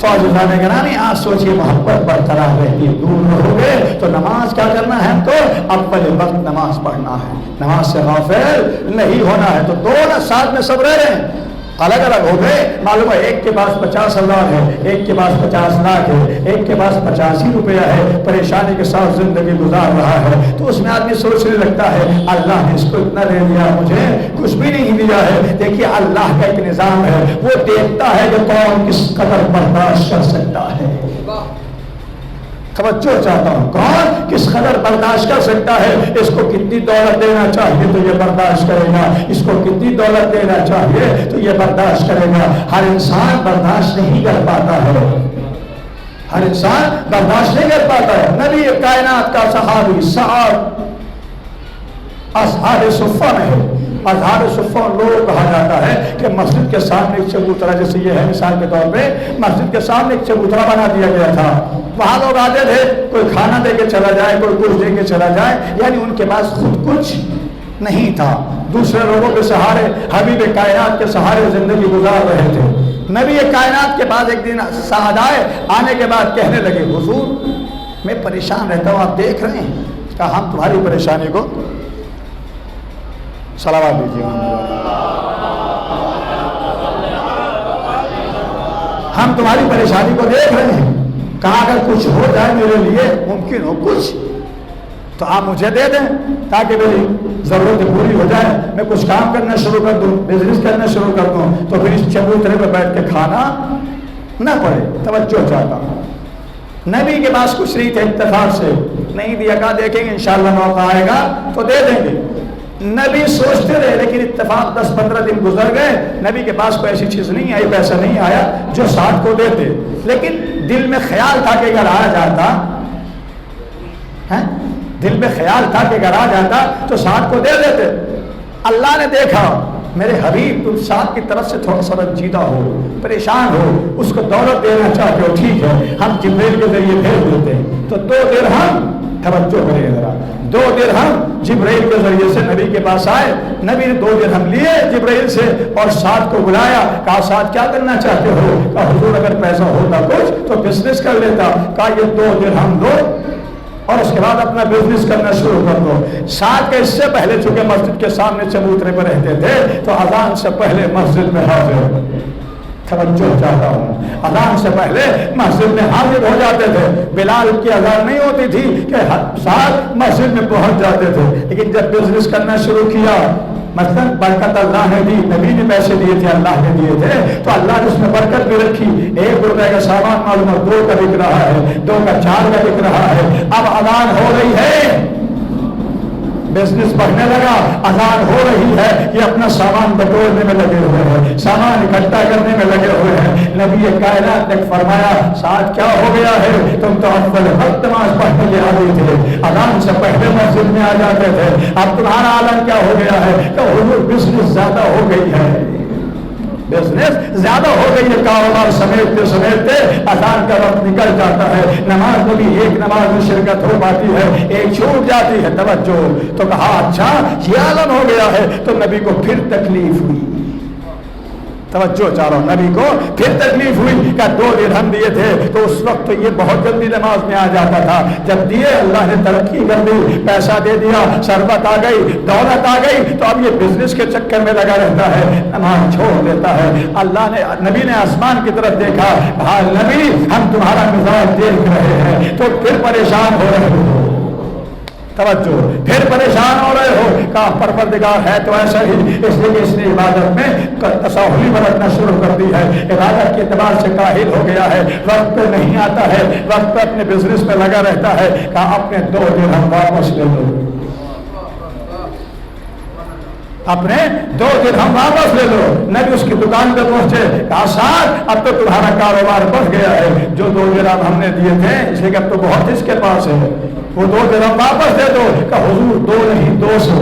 تو عزیزان گرامی، آج سوچئے محبت برقرار رہتی ہے، دور رہو گے تو نماز کیا کرنا ہے ہم کو؟ اول وقت نماز پڑھنا ہے، نماز سے غافل نہیں ہونا ہے۔ تو دونوں ساتھ میں سب رہ رہے ہیں، الگ الگ ہو گئے، معلوم ہے ایک کے پاس 50,000 ہے، ایک کے پاس 50 لاکھ ہے، ایک کے پاس 85 روپیہ ہے، پریشانی کے ساتھ زندگی گزار رہا ہے، تو اس میں آدمی سوچنے لگتا ہے اللہ نے اس کو اتنا دے دیا، مجھے کچھ بھی نہیں دیا ہے۔ دیکھیے اللہ کا ایک نظام ہے، وہ دیکھتا ہے کہ کون کس قدر برداشت کر سکتا ہے۔ توجہ چاہتا ہوں، کون کس قدر برداشت کر سکتا ہے، اس کو کتنی دولت دینا چاہیے تو یہ برداشت کرے گا، اس کو کتنی دولت دینا چاہیے تو یہ برداشت کرے گا۔ ہر انسان برداشت نہیں کر پاتا ہے، ہر انسان برداشت نہیں کر پاتا ہے۔ نبی کائنات کا صحابی سعد اصحاب صفہ میں ہے۔ اصحاب صفہ لوگ کہا جاتا ہے کہ مسجد کے سامنے ایک چبوترا، جیسے یہ ہے مثال کے طور پہ، مسجد کے سامنے ایک چبوترا بنا دیا گیا تھا، وہاں لوگ آتے تھے، کوئی کھانا دے کے چلا جائے، کوئی کچھ دے کے چلا جائے، یعنی ان کے پاس خود کچھ نہیں تھا، دوسرے لوگوں کے سہارے، حبیب کائنات کے سہارے زندگی گزار رہے تھے۔ نبی کائنات کے بعد ایک دن سعد آئے، آنے کے بعد کہنے لگے حضور میں پریشان رہتا ہوں، آپ دیکھ رہے ہیں؟ کہا ہم تمہاری پریشانی کو، صلوات دیجیے، ہم تمہاری پریشانی کو دیکھ رہے ہیں، کہا اگر کچھ ہو جائے میرے لیے، ممکن ہو کچھ تو آپ مجھے دے دیں تاکہ میری ضرورت پوری ہو جائے، میں کچھ کام کرنا شروع کر دوں، بزنس کرنا شروع کر دوں، تو پھر اس چبوترے پہ بیٹھ کے کھانا نہ پڑے۔ توجہ چاہتا ہوں، نبی کے پاس کچھ نہیں تھے، اتفاق سے نہیں دیا، کہا دیکھیں گے انشاءاللہ موقع آئے گا تو دے دیں گے۔ نبی سوچتے رہے، لیکن اتفاق 10-15 دن گزر گئے، نبی کے پاس کوئی ایسی چیز نہیں آئی، پیسہ نہیں آیا جو سعد کو دیتے، لیکن دل میں خیال تھا کہ اگر آ جاتا، دل میں خیال تھا کہ اگر آ جاتا تو سعد کو دے دیتے۔ اللہ نے دیکھا میرے حبیب تم سعد کی طرف سے تھوڑا سا رنجیدہ ہو، پریشان ہو، اس کو دولت دینا چاہتے ہو، ٹھیک ہے ہم جبریل کے ذریعے بھیج دیتے ہیں۔ تو 2 درہم، توجہ کریں ذرا، 2 درہم جبریل کے ذریعے سے نبی کے پاس آئے، نبی نے 2 درہم لیے جبریل سے اور سعد کو بلایا، کہا سعد کیا کرنا چاہتے ہو؟ کہا حضور اگر پیسہ ہوتا کچھ تو بزنس کر لیتا۔ کہا یہ 2 درہم دو اور اس کے بعد اپنا بزنس کرنا شروع کر دو۔ سعد کے اس سے پہلے چونکہ مسجد کے سامنے چبوترے پر رہتے تھے تو اذان سے پہلے مسجد میں حاضر، توجہ چاہتا ہوں. اذان سے پہلے مسجد میں حاضر ہو جاتے تھے. بلال کی اذان نہیں ہوتی تھی کہ ساتھ مسجد میں پہنچ جاتے تھے. لیکن جب بزنس کرنا شروع کیا، مثلا برکت اللہ نے دی، نبی نے پیسے دیے تھے، اللہ نے دیے تھے، تو اللہ نے اس میں برکت بھی رکھی. 1 روپے کا سامان معلوم 2 کا بک رہا ہے، 2 کا 4 کا بک رہا ہے. اب اذان ہو رہی ہے، بزنس بڑھنے لگا، اذان ہو رہی ہے، یہ اپنا سامان بٹورنے میں لگے ہوئے ہیں، سامان اکٹھا کرنے میں لگے ہوئے ہیں. نبی کائنات نے فرمایا ساتھ کیا ہو گیا ہے، تم تو اول وقت نماز پڑھنے کے عادی تھے، اذان سے پہلے مسجد میں آ جاتے تھے، اب تمہارا عالم کیا ہو گیا ہے کہ حضور بزنس زیادہ ہو گئی ہے، بزنس زیادہ ہو گئی ہے. کاروبار سمیٹتے سمیٹتے اذان کا وقت نکل جاتا ہے، نماز میں بھی ایک نماز میں شرکت ہو پاتی ہے، ایک چھوٹ جاتی ہے. توجہ. تو کہا اچھا یہ عالم ہو گیا ہے. تو نبی کو پھر تکلیف ہوئی. توجہ چاہ رہا ہوں، نبی کو پھر تکلیف ہوئی کہ 2 درہم دیے تھے تو اس وقت تو یہ بہت جلدی نماز میں آ جاتا تھا. جب دیے اللہ نے ترقی کر دی، پیسہ دے دیا، ثروت آ گئی، دولت آ گئی، تو اب یہ بزنس کے چکر میں لگا رہتا ہے، نماز چھوڑ دیتا ہے. اللہ نے، نبی نے آسمان کی طرف دیکھا، ہاں نبی ہم تمہارا مزاج دیکھ رہے ہیں، تو پھر پریشان ہو رہے ہو. توجہ. پھر پریشان ہو رہے ہو. کہا پروردگار ہے تو ایسا ہی، اس لیے کہ اس نے عبادت میں تساہلی برتنا شروع کر دی ہے، عبادت کے اعتبار سے کاہل ہو گیا ہے، وقت پہ نہیں آتا ہے، وقت پہ اپنے بزنس میں لگا رہتا ہے. کہا اپنے 2 درہم واپس لے لو، اپنے 2 درہم واپس لے لو. نبی اس کی دکان پہ پہنچے، کہا ساتھ اب تو تمہارا کاروبار بڑھ گیا ہے، جو 2 درہم ہم نے دیے تھے اس لیے کہ اب تو بہت اس کے پاس ہے، وہ 2 درہم واپس دے دو. کہ حضور 2 نہیں 200،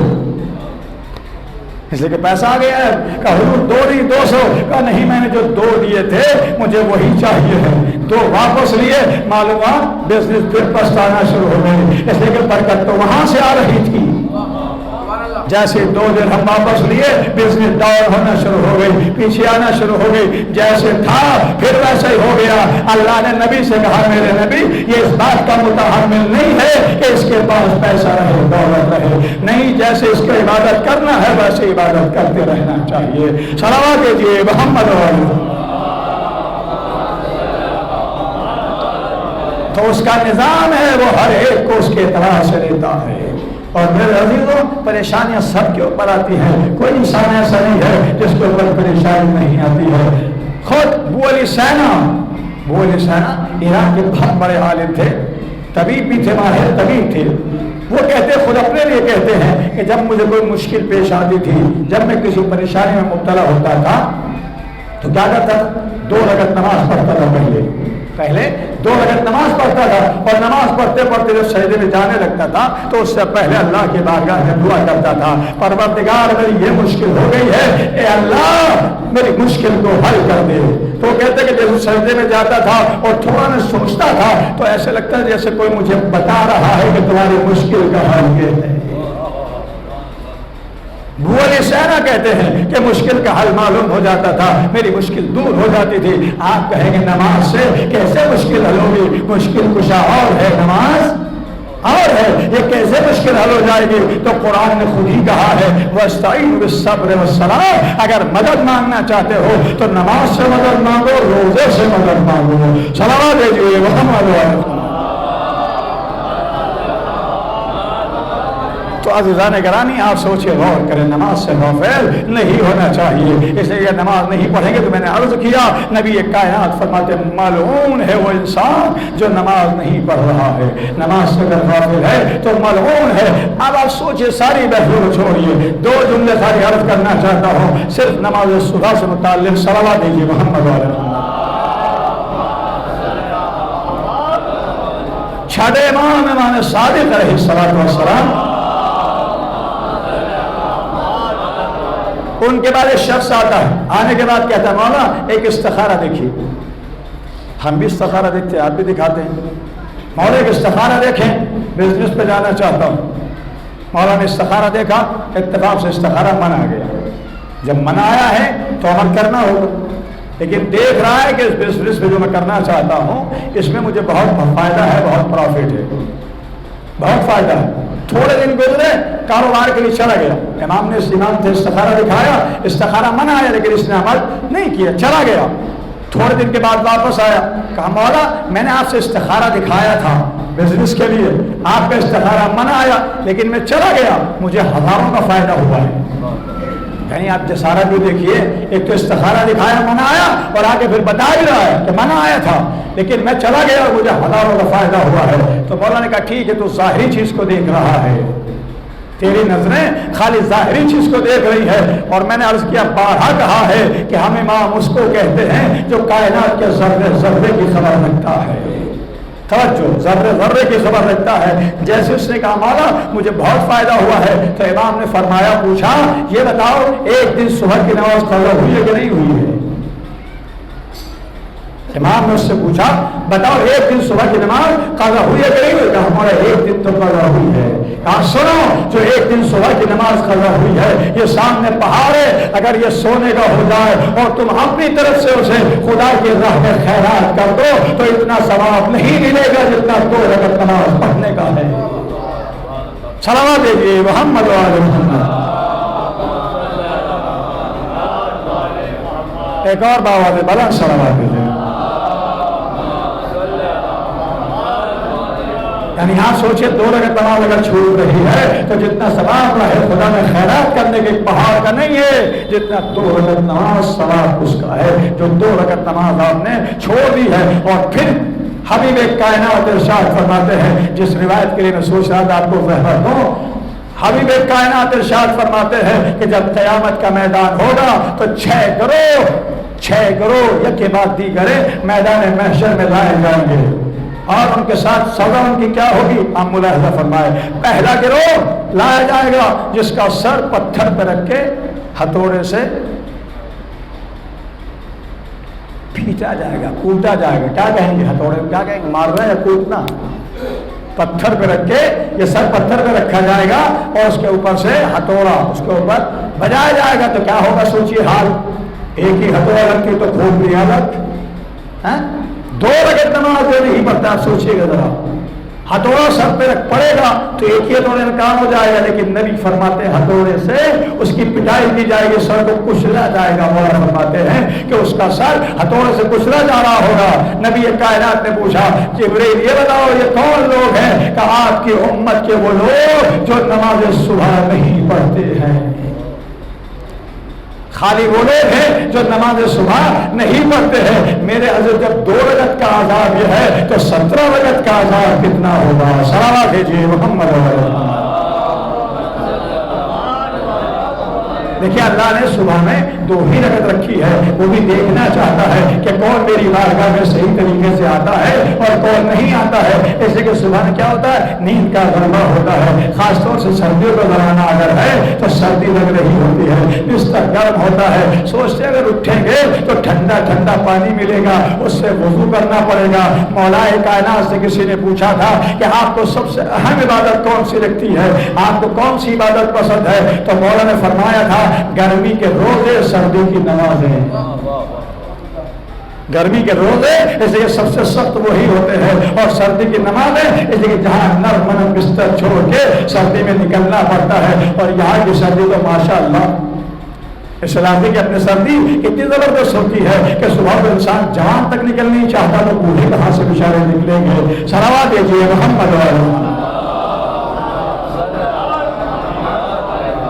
اس لیے کہ پیسہ آ گیا ہے. کہ حضور 2 نہیں 200. کہ نہیں میں نے جو 2 دیے تھے مجھے وہی چاہیے ہے. 2 واپس لیے، معلوم ہوا بزنس پھر پچھتانا شروع ہو گئی. اس لیے کہ برکت تو وہاں سے آ رہی تھی. جیسے 2 درہم واپس لیے، بزنس ڈاؤن ہونا شروع ہو گئی، پیچھے آنا شروع ہو گئی. جیسے تھا پھر ویسے ہی ہو گیا. اللہ نے نبی سے کہا میرے نبی یہ اس بات کا متحمل نہیں ہے کہ اس کے پاس پیسہ رہے، دولت رہے، نہیں، جیسے اس کی عبادت کرنا ہے ویسے عبادت کرتے رہنا چاہیے. صلوات دیجیے محمد علیہ. تو اس کا نظام ہے، وہ ہر ایک کو اس کے اعتبار سے لیتا ہے. اور میرے عزیزوں پریشانیاں سب کے اوپر آتی ہیں، کوئی انسان ایسا نہیں ہے جس کے اوپر پریشانی نہیں آتی ہے. خود ابو علی سینا ایران کے بہت بڑے عالم تھے، طبیب بھی تھے، ماہر طبیب تھے. وہ کہتے، خود اپنے لیے کہتے ہیں کہ جب مجھے کوئی مشکل پیش آتی تھی، جب میں کسی پریشانی میں مبتلا ہوتا تھا تو کیا کرتا تھا؟ 2 رکعت نماز پڑھتا تھا. پہلے 2 رکعت نماز پڑھتا تھا، اور نماز پڑھتے پڑھتے جب سجدے میں جانے لگتا تھا تو اس سے پہلے اللہ کی بارگاہ میں دعا کرتا تھا، پروردگار میری یہ مشکل ہو گئی ہے، اے اللہ میری مشکل کو حل کر دے. تو کہتے کہ جب سجدے میں جاتا تھا اور تھوڑا میں سوچتا تھا تو ایسے لگتا ہے جیسے کوئی مجھے بتا رہا ہے کہ تمہاری مشکل کا حل یہ ہے. ابو علی سینا کہتے ہیں کہ مشکل کا حل معلوم ہو جاتا تھا، میری مشکل دور ہو جاتی تھی. آپ کہیں گے نماز سے کیسے مشکل حل ہوگی؟ مشکل کشا اور ہے، نماز اور ہے، یہ کیسے مشکل حل ہو جائے گی؟ تو قرآن نے خود ہی کہا ہے وَاسْتَعِينُوا بِالصَّبْرِ وَالصَّلَاةِ. اگر مدد مانگنا چاہتے ہو تو نماز سے مدد مانگو، روزے سے مدد مانگو. صلوات دیجیے محمد علیہ. تو عزیزان گرامی آپ سوچے غور کریں، نماز سے غافل نہیں ہونا چاہیے. اس لیے نماز نہیں پڑھیں گے تو میں نے عرض کیا نبی کائنات فرماتے ملعون ہے وہ انسان جو نماز نہیں پڑھ رہا ہے، نماز سے اگر غافل ہے تو ملعون ہے. اب آپ سوچے، ساری بحثوں چھوڑیے، 2 جملے ساری عرض کرنا چاہتا ہوں صرف نماز صبح سے متعلق. صلوات دیجیے محمد علیہ. چھٹے امام صادق علیہ الصلوۃ والسلام، ان کے بعد ایک شخص آتا ہے، آنے کے بعد کہتا ہے مولا ایک استخارہ دیکھیے. ہم بھی استخارہ دیکھتے ہیں، آپ بھی دکھاتے ہیں. مولا ایک استخارہ دیکھیں، بزنس پہ جانا چاہتا ہوں. مولا نے استخارہ دیکھا، اتفاق سے استخارہ من آ گیا. جب من آیا ہے تو عمل کرنا ہوگا، لیکن دیکھ رہا ہے کہ اس بزنس میں جو میں کرنا چاہتا ہوں اس میں مجھے بہت فائدہ ہے، بہت پروفٹ ہے، بہت فائدہ ہے. تھوڑے دن گزرے، کاروبار کے لیے چلا گیا. امام نے استخارہ دکھایا، استخارہ من آیا لیکن اس نے عمل نہیں کیا، چلا گیا. تھوڑے دن کے بعد واپس آیا، کہا مولا میں نے آپ سے استخارہ دکھایا تھا بزنس کے لیے، آپ کا استخارہ منع آیا، لیکن میں چلا گیا، مجھے ہزاروں کا فائدہ ہوا ہے۔ یعنی آپ جسارت بھی دیکھیے، ایک تو استخارہ دکھایا منع آیا، اور آگے پھر بتا بھی رہا ہے کہ منع آیا تھا لیکن میں چلا گیا اور مجھے ہزاروں کا فائدہ ہوا ہے۔ تو مولا نے کہا ٹھیک ہے، تو ظاہری چیز کو دیکھ رہا ہے، تیری نظریں خالی ظاہری چیز کو دیکھ رہی ہے، اور میں نے عرض کیا بارہا کہا ہے کہ ہم امام اس کو کہتے ہیں جو کائنات کے ذرے ذرے کی خبر رکھتا ہے۔ توجہ، ذرے ذرے کی خبر رکھتا ہے۔ جیسے اس نے کہا مولا مجھے بہت فائدہ ہوا ہے، تو امام نے فرمایا، پوچھا یہ بتاؤ ایک دن صبح کی نماز قضا ہوئی ہے کہ نہیں ہوئی ہے؟ امام نے اس سے پوچھا بتاؤ ایک دن صبح کی نماز قضا ہوئی ہے کہ نہیں ہوئی؟ کہا ہمارا ایک دن تو قضا ہوئی ہے۔ کہا سنو، جو ایک دن صبح کی نماز قضا ہوئی ہے یہ سامنے پہاڑ ہے، اگر یہ سونے کا ہو جائے اور تم اپنی طرف سے اسے خدا کی راہ میں خیرات کر دو تو اتنا ثواب نہیں ملے گا جتنا 2 رکعت نماز پڑھنے کا ہے۔ صلوات دیجیے محمد وعلی محمد۔ ایک اور باوازِ بلند صلوات دیجیے۔ یعنی آپ سوچیں 2 رکعت نماز اگر چھوٹ رہی ہے تو جتنا ثواب ہے خدا میں خیرات کرنے کے پہاڑ کا نہیں ہے جتنا 2 رکعت نماز ثواب اس کا ہے جو 2 رکعت نماز آپ نے چھوڑ دی ہے۔ اور پھر حبیب کائنات ارشاد فرماتے ہیں، جس روایت کے لیے میں سوچ رہا تھا آپ کو زحمت دوں، حبیب کائنات ارشاد فرماتے ہیں کہ جب قیامت کا میدان ہوگا تو 6 گروہ یکے بعد دیگرے میدان محشر میں لائے جائیں گے، اور ان کے ساتھ سزا ان کی کیا ہوگی؟ آپ ملاحظہ فرمائے، پہلا گروہ لایا جائے گا جس کا سر پتھر پہ رکھ کے ہتھوڑے سے پیٹا جائے گا، کوٹا جائے گا۔ کیا کہیں گے؟ ہتھوڑے کیا کہیں گے؟ مارنا یا کوٹنا؟ پتھر پہ رکھ کے، یہ سر پتھر پہ رکھا جائے گا اور اس کے اوپر سے ہتھوڑا اس کے اوپر بجایا جائے گا، تو کیا ہوگا سوچیے حال؟ ایک ہی ہتھوڑا رکھ کے تو کھول بھی حالت، 2 رکعت نماز جو نہیں پڑھتا، آپ سوچیے گا ذرا، ہتھوڑا سر پہ پڑے گا تو ایک ہی ہتھوڑے میں کام ہو جائے گا، لیکن نبی فرماتے ہیں ہتھوڑے سے اس کی پٹائی کی جائے گی، سر کو کچلا جائے گا۔ مولا فرماتے ہیں کہ اس کا سر ہتھوڑے سے کچلا جا رہا ہوگا۔ نبی کائنات نے پوچھا جبریل یہ بتاؤ یہ کون لوگ ہیں؟ کہ آپ کی امت کے وہ لوگ جو نماز صبح نہیں پڑھتے ہیں۔ خالی وہ لوگ ہیں جو نماز صبح نہیں پڑھتے ہیں۔ میرے عزیز جب 2 رکعت کا عذاب یہ ہے تو 17 رکعت کا عذاب کتنا ہوگا؟ صلوات بھیجیے محمد علیہ۔ دیکھیے اللہ نے صبح میں 2 ہی رکعت رکھی ہے، وہ بھی دیکھنا چاہتا ہے کہ کون میری بارگاہ میں صحیح طریقے سے آتا ہے اور کون نہیں آتا ہے۔ ایسے کہ صبح میں کیا ہوتا ہے؟ نیند کا غلبہ ہوتا ہے، خاص طور سے سردیوں کا زمانہ اگر ہے تو سردی لگ رہی ہوتی ہے، بستر گرم ہوتا ہے، سوچتے اگر اٹھیں گے تو ٹھنڈا ٹھنڈا پانی ملے گا، اس سے وضو کرنا پڑے گا۔ مولا کائنات سے کسی نے پوچھا تھا کہ آپ کو سب سے اہم عبادت کون سی لگتی ہے، آپ کو کون سی عبادت پسند ہے؟ تو مولا نے فرمایا تھا گرمی کے روزے، سردی کی نمازیں۔ گرمی کے روزے اس لیے سب سے سخت وہی ہوتے ہیں، اور سردی کی نمازیں اس لیے جہاں نرم نرم بستر چھوڑ کے سردی میں نکلنا پڑتا ہے۔ اور یہاں کی سردی تو ماشاءاللہ اس علاقے کی اپنی سردی اتنی زبردست ہوتی ہے کہ صبح کو انسان جان تک نکل نہیں چاہتا تو بوڑھے کہاں سے بیچارے نکلیں گے۔ صلوات دیجیے محمد علیہ۔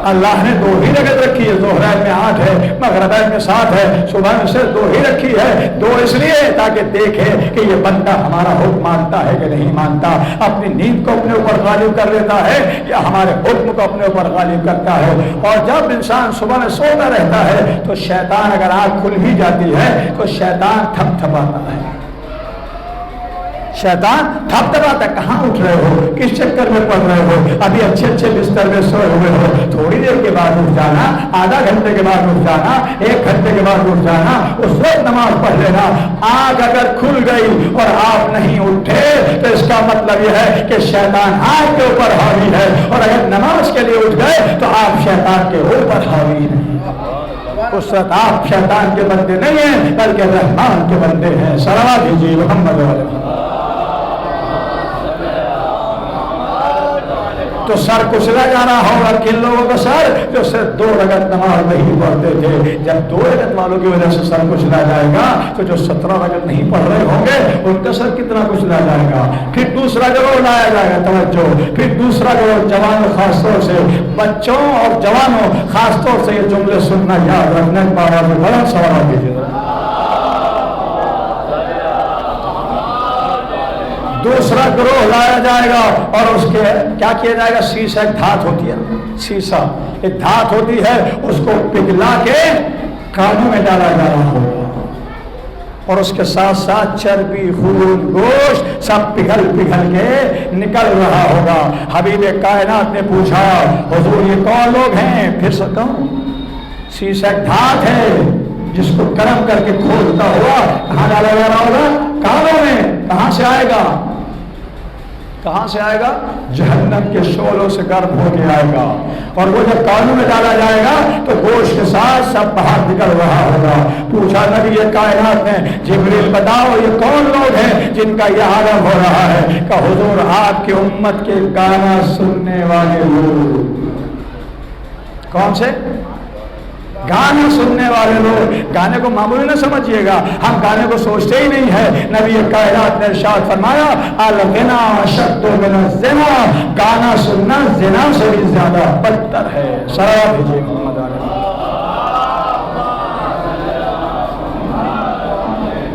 اللہ نے 2 ہی رکعت رکھی ہے، ظہرین میں 8 ہے، مغربین میں 7 ہے، صبح میں صرف 2 ہی رکھی ہے۔ 2 اس لیے تاکہ دیکھے کہ یہ بندہ ہمارا حکم مانتا ہے کہ نہیں مانتا، اپنی نیند کو اپنے اوپر غالب کر لیتا ہے یا ہمارے حکم کو اپنے اوپر غالب کرتا ہے۔ اور جب انسان صبح میں سوتا رہتا ہے تو شیطان اگر آنکھ کھل بھی جاتی ہے تو شیطان تھپ تھپاتا ہے، شیطان تھپ تھپاتا ہے، کہاں اٹھ رہے ہو، کس چکر میں پڑ رہے ہو، ابھی اچھے اچھے بستر میں سوئے ہوئے ہو، تھوڑی دیر کے بعد اٹھ جانا، آدھا گھنٹے کے بعد اٹھ جانا، 1 گھنٹے کے بعد اٹھ جانا، اس وقت نماز پڑھ لینا۔ آنکھ اگر کھل گئی اور آپ نہیں اٹھے تو اس کا مطلب یہ ہے کہ شیطان آپ کے اوپر حاوی ہے، اور اگر نماز کے لیے اٹھ گئے تو آپ شیطان کے اوپر حاوی نہیں، اس وقت آپ شیطان کے بندے نہیں ہیں بلکہ رحمان کے بندے ہیں۔ صلوات دیجیے محمد علیہ۔ تو سر کچلا جانا ہوگا کن لوگوں کا سر جو صرف 2 رکعت نماز نہیں پڑھتے تھے. جب 2 رکعت والوں کی وجہ سے سر کچلا جائے گا تو جو 17 رکعت نہیں پڑھ رہے ہوں گے ان کا سر کتنا کچلا جائے گا. پھر دوسرا گروہ لایا جائے گا, توجہ, پھر دوسرا گروہ جوانوں, خاص طور سے بچوں اور جوانوں, خاص طور سے یہ جملے سننا یاد رکھنا. بابا سے بڑا سوال کیجیے. دوسرا گروہ لایا جائے گا اور اس کے کیا کیا جائے گا, سیسا ایک دھات ہوتی ہے, سیسا ایک دھات ہوتی ہے, اس کو پگھلا کے کانوں میں ڈالا جا رہا ہوگا اور اس کے ساتھ ساتھ چربی, خون, گوشت سب پگھل پگھل کے نکل رہا ہوگا. حبیب کائنات نے پوچھا حضور یہ کون لوگ ہیں؟ پھر سکتا ہوں, سیسا ایک دھات ہے جس کو گرم کر کے کھولتا ہوا کہاں ڈالا جا رہا ہوگا؟ کانوں میں. کہاں سے آئے گا؟ کہاں سے آئے گا؟ جہنم کے شعلوں سے گرم ہو کے آئے گا. اور وہ جب کانوں میں ڈالا جائے گا تو گوشت کے ساتھ سب باہر نکل رہا ہوگا. پوچھا نبی کائنات نے جبریل بتاؤ یہ کون لوگ ہیں جن کا یہ عالم ہو رہا ہے؟ کہ حضور آپ کی امت کے گانا سننے والے لوگ. کون سے؟ گانا سننے والے لوگ. گانے کو معمولی نہ سمجھیے گا, ہم گانے کو سوچتے ہی نہیں ہے. نبی کائنات نے ارشاد فرمایا الغنا اشد من الزنا, گانا سننا زنا سے بھی زیادہ بدتر ہے. صلوات بھیجیے محمد علیہ.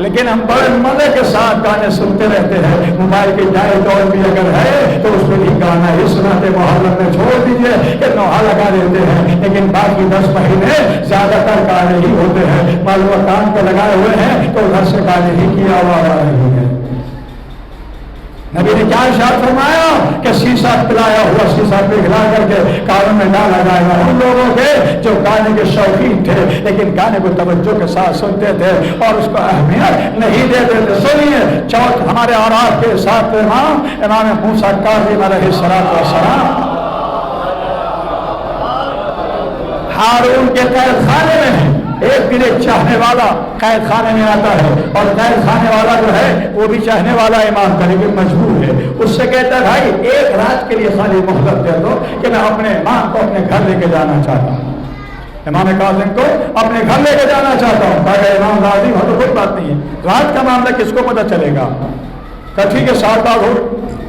لیکن ہم بڑے مزے کے ساتھ گانے سنتے رہتے ہیں. موبائل کی ڈائل ٹون بھی اگر ہے تو اس میں بھی گانا ہی سناتے. محرم میں چھوڑ دیجئے کہ نوحہ لگا دیتے ہیں, لیکن باقی 10 مہینے زیادہ تر گانے ہی ہوتے ہیں. معلوم کان پہ لگائے ہوئے ہیں تو گھر سے گانے ہی کی آواز آ رہی ہے. نبی نے کیا ارشاد فرمایا کہ سیسا پلایا ہوا سیسا پگھلا کر کے کانوں میں ڈالا جائے گا ان لوگوں کے جو گانے کے شوقین تھے لیکن گانے کو توجہ کے ساتھ سنتے تھے اور اس کو اہمیت نہیں دیتے تھے. سنیے چوتھ ہمارے آرات کے ساتھ امام موسیٰ کاظم علیہ السلام ہارون کے قید خانے میں ہیں. ایک دن ایک چاہنے والا قید خانے میں آتا ہے اور قید خانے والا جو ہے وہ بھی چاہنے والا امام کا لیکن مجبور ہے. اس سے کہتا ہے بھائی ایک رات کے لیے خالی مہلت دے دو کہ میں اپنے امام کو اپنے گھر لے کے جانا چاہتا ہوں. امام کاظم کو اپنے گھر لے کے جانا چاہتا ہوں. کہا امام راضی ہو تو کوئی بات نہیں ہے, رات کا معاملہ کس کو پتہ چلے گا؟ کہ ٹھیک ہے 7 رات ہو,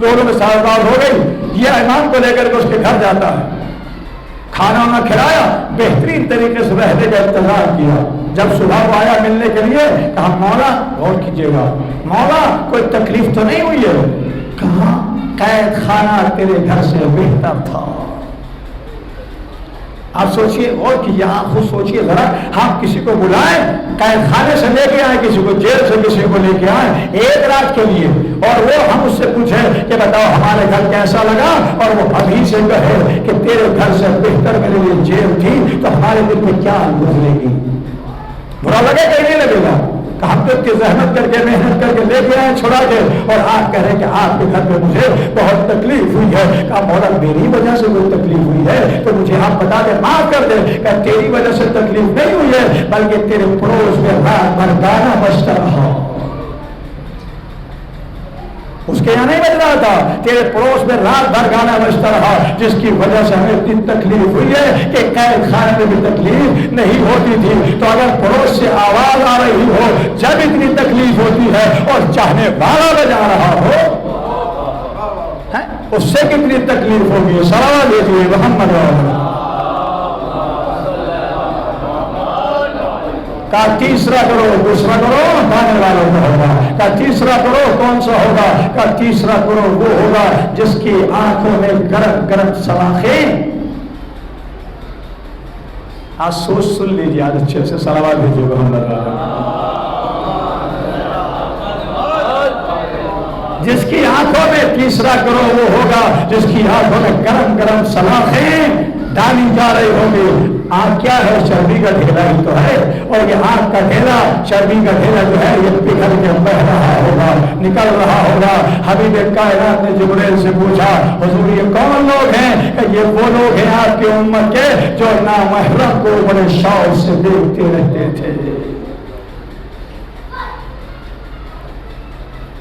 دونوں میں 7 رات ہو گئی. یہ امام کو لے کر کے اس کے گھر جاتا ہے, کھانا وانا کھلایا, بہترین طریقے سے رہنے کا انتظام کیا. جب صبح کو آیا ملنے کے لیے کہا مولا غور کیجیے گا, مولا کوئی تکلیف تو نہیں ہوئی ہے؟ کہا قید خانہ تیرے گھر سے بہتر تھا. آپ سوچئے اور کیجیے, آپ خود سوچئے ذرا, ہم کسی کو بلائیں قید خانے سے لے کے آئیں, کسی کو جیل سے کسی کو لے کے آئیں ایک رات کے لیے, اور وہ ہم اس سے پوچھیں کہ بتاؤ ہمارے گھر کیسا لگا, اور وہ ابھی سے کہے کہ تیرے گھر سے بہتر میرے لیے جیل تھی, تو ہمارے دل میں کیا گزرے گی؟ برا لگے کہ نہیں لگے گا؟ ہم تو کی زحمت کر کے محنت کر کے لے کے آئے چھوڑا کے, اور آپ کہہ رہے ہیں کہ آپ کے گھر پہ مجھے بہت تکلیف ہوئی ہے. کہا مولا میری وجہ سے کوئی تکلیف ہوئی ہے تو مجھے آپ بتا دیں, معاف کر دیں. کہ تیری وجہ سے تکلیف نہیں ہوئی ہے بلکہ تیرے پڑوس میں رات بھر گانا بجتا رہا. اس کے یہاں نہیں بج رہا تھا, تیرے پڑوس میں رات بھر گانا بجتا رہا, جس کی وجہ سے ہمیں اتنی تکلیف ہوئی ہے کہ قید خانے میں بھی تکلیف نہیں ہوتی تھی. تو اگر پڑوس سے آواز آ رہی ہو جب اتنی تکلیف ہوتی ہے اور چاہنے والا بجا رہا ہو, اس سے کتنی تکلیف ہوگی؟ سوال دیجیے محمد کا تیسرا گروہ, دوسرا گروہ گانے والوں کا ہوگا. کا تیسرا گروہ کون سا ہوگا؟ کا تیسرا گروہ وہ ہوگا جس کی آنکھوں میں گرم گرم سلاخیں. آج سوچ سن لیجیے, آج اچھے سے صلوات بھیجیے محمد. جس کی آنکھوں میں, تیسرا گروہ وہ ہوگا جس کی آنکھوں میں گرم گرم سلاخیں ڈالی جا رہی ہوگی. آنکھ کیا ہے؟ چربی کا ڈھیلا ہی تو ہے, اور یہ آنکھ کا ڈھیلا, چربی کا ڈھیلا جو ہے یہ پگھل کے بہ رہا ہوگا, نکل رہا ہوگا. حبیب کائنات نے جبریل سے پوچھا حضور یہ کون لوگ ہیں؟ کہ یہ وہ لوگ ہیں آپ کی امت کے جو نامحرم کو بڑے شوق سے دیکھتے رہتے تھے.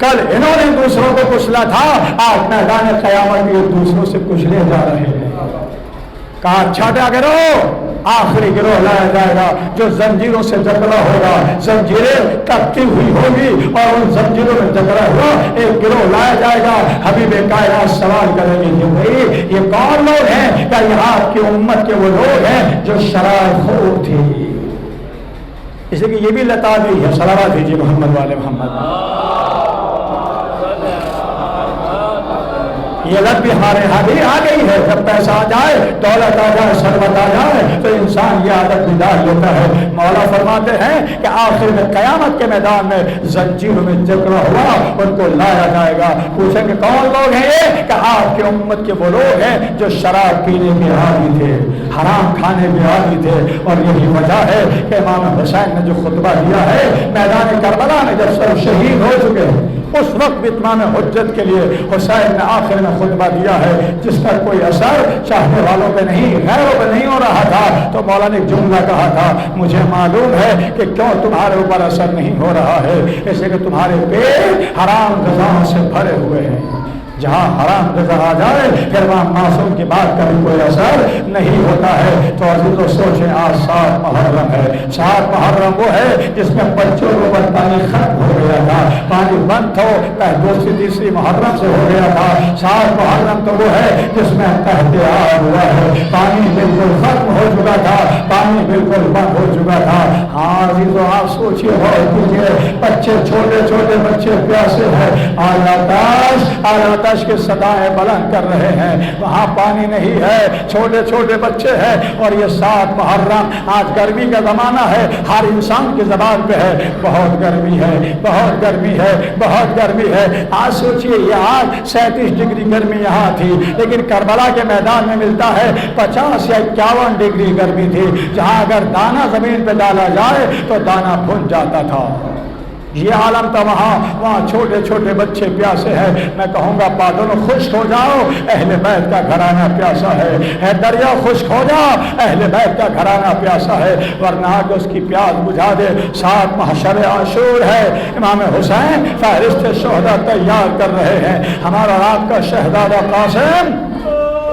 کل انہوں نے دوسروں کو کچلا تھا، آج میدان قیامت یہ دوسروں سے کچلے جا رہے ہیں۔ کہا چھاٹا کرو، آخری گروہ لایا جائے گا جو زنجیروں سے جکڑا ہوگا، زنجیریں کٹتی ہوئی ہوگی اور ان زنجیروں میں جکڑا ہوا ایک گروہ لایا جائے گا۔ حبیب کائنات سوال کریں گے کہ بھائی یہ کون لوگ ہیں؟ کیا یہ آپ کی امت کے وہ لوگ ہیں جو شراب خور تھی؟ اس لیے کہ یہ بھی لتا دی ہے۔ صلوات دیجیے محمد والے محمد۔ یہ لت بھی ہمارے یہاں بھی آ گئی ہے، جب پیسہ آ جائے، دولت آ جائے، ثروت آ جائے تو انسان یہ عادت بھی ڈال لیتا ہے۔ مولا فرماتے ہیں کہ آخر میں قیامت کے میدان میں زنجیروں میں جکڑا ہوا ان کو لایا جائے گا۔ پوچھیں کہ کون لوگ ہیں یہ؟ کہ آپ کی امت کے وہ لوگ ہیں جو شراب پینے کے عادی تھے، حرام کھانے کے عادی تھے۔ اور یہی وجہ ہے کہ امام حسین نے جو خطبہ دیا ہے میدان کربلا میں جب سب شہید ہو چکے ہیں، اس وقت اتمام حجت کے لیے حسین نے آخر میں خطبہ دیا ہے جس کا کوئی اثر چاہنے والوں پہ نہیں، غیروں پہ نہیں ہو رہا تھا۔ تو مولا نے ایک جملہ کہا تھا، مجھے معلوم ہے کہ کیوں تمہارے اوپر اثر نہیں ہو رہا ہے، اس لیے کہ تمہارے پیٹ حرام غذاؤں سے بھرے ہوئے ہیں۔ جہاں حرام غذا آ جائے پھر وہاں معصوم کی بات کا بھی کوئی اثر نہیں ہوتا ہے۔ تو عزیزو سوچیں، آج 7 محرم ہے۔ 7 محرم وہ ہے جس میں بچوں کے اوپر پانی ختم ہو گیا تھا، پانی بند ہو دوسری تیسری محرم سے ہو گیا تھا۔ 7 محرم تو وہ ہے جس میں احتیاط ہوا ہے، پانی بالکل ختم ہو چکا تھا، پانی بالکل بند ہو چکا تھا۔ ہاں عزیزو آپ سوچیے، غور کیجیے، بچے چھوٹے چھوٹے بچے پیاسے ہیں، آتش کے صدائیں بلند کر رہے ہیں، وہاں پانی نہیں ہے، چھوٹے چھوٹے بچے ہیں۔ اور یہ 7 محرم، آج گرمی کا زمانہ ہے، ہر انسان کی زبان پہ ہے بہت گرمی ہے، بہت گرمی ہے، بہت گرمی ہے۔ آج سوچئے یہ آج 37 ڈگری گرمی یہاں تھی، لیکن کربلا کے میدان میں ملتا ہے 50 یا 51 ڈگری گرمی تھی، جہاں اگر دانہ زمین پہ ڈالا جائے تو دانہ بھن جاتا تھا۔ یہ عالم تھا وہاں چھوٹے چھوٹے بچے پیاسے ہیں۔ میں کہوں گا بادلوں خشک ہو جاؤ، اہل بیت کا گھرانہ پیاسا ہے، دریا خشک ہو جاؤ، اہل بیت کا گھرانہ پیاسا ہے، ورنہ کہ اس کی پیاس بجھا دے۔ 7 محشر عاشور ہے، امام حسین فہرست شہداء تیار کر رہے ہیں۔ ہمارا رات کا شہزادہ قاسم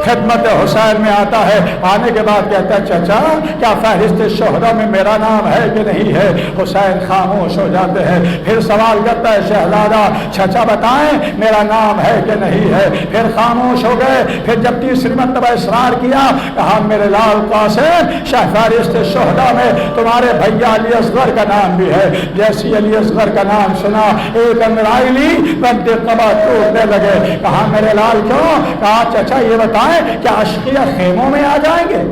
خدمت حسین میں آتا ہے، آنے کے بعد کہتا ہے چچا کیا فہرست شہداء میں میرا نام ہے کہ نہیں ہے؟ حسین خاموش ہو جاتے ہیں، پھر سوال کرتا ہے شہزادہ چچا بتائیں میرا نام ہے کہ نہیں ہے؟ پھر خاموش ہو گئے، پھر جب تیسری مرتبہ اصرار کیا، کہا میرے لال قاسم فہرست شہداء میں تمہارے بھیا علی اصغر کا نام بھی ہے۔ جیسی علی اصغر کا نام سنا ایک امرائیلی بند قبا ٹوٹنے لگے۔ کہا میرے لال کیوں؟ کہا چچا یہ بتائیں کیا اشقیہ خیموں میں آ جائیں گے؟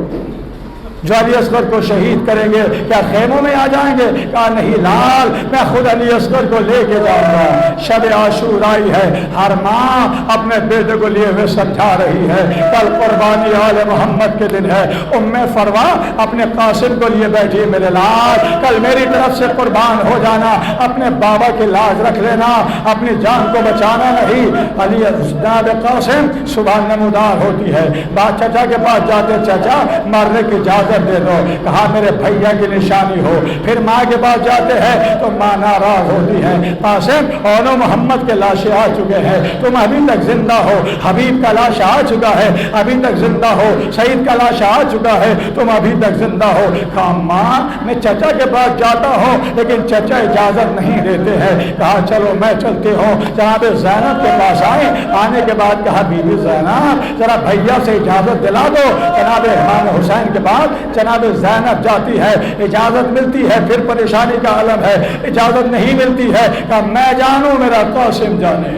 جو علی اصغر کو شہید کریں گے کیا خیموں میں آ جائیں گے؟ کہا نہیں لال، میں خود علی اصغر کو لے کے جاؤں گا۔ شب عاشور آئی ہے، ہر ماں اپنے بیٹے کو لیے ہوئے سمجھا رہی ہے، کل قربانی آل محمد کے دن ہے۔ ام فروا اپنے قاسم کو لیے بیٹھی، میرے لال کل میری طرف سے قربان ہو جانا، اپنے بابا کی لاج رکھ لینا، اپنی جان کو بچانا نہیں۔ علی جناب قاسم صبح نمودار ہوتی ہے، بات چچا کے پاس جاتے، چچا مرنے کی اجازت دے دو۔ کہا میرے بھیا کی نشانی ہو۔ پھر ماں کے پاس جاتے ہیں تو ماں ناراض ہوتی ہے، قاسم اولو محمد کے لاشیں آ چکے ہیں، تم ابھی تک زندہ ہو، حبیب کا لاش آ چکا ہے ابھی تک زندہ ہو، سعید کا لاش آ چکا ہے تم ابھی تک زندہ ہو۔ کہا ماں میں چچا کے پاس جاتا ہوں لیکن چچا اجازت نہیں دیتے ہیں۔ کہا چلو میں چلتی ہوں۔ جناب زینب کے پاس آئے، آنے کے بعد کہا بی بی زینب ذرا بھیا سے اجازت دلا دو۔ جناب امام حسین کے بعد جناب زینب جاتی ہے، اجازت ملتی ہے، پھر پریشانی کا عالم ہے، اجازت نہیں ملتی ہے، کہ میں جانوں میرا قاسم جانے۔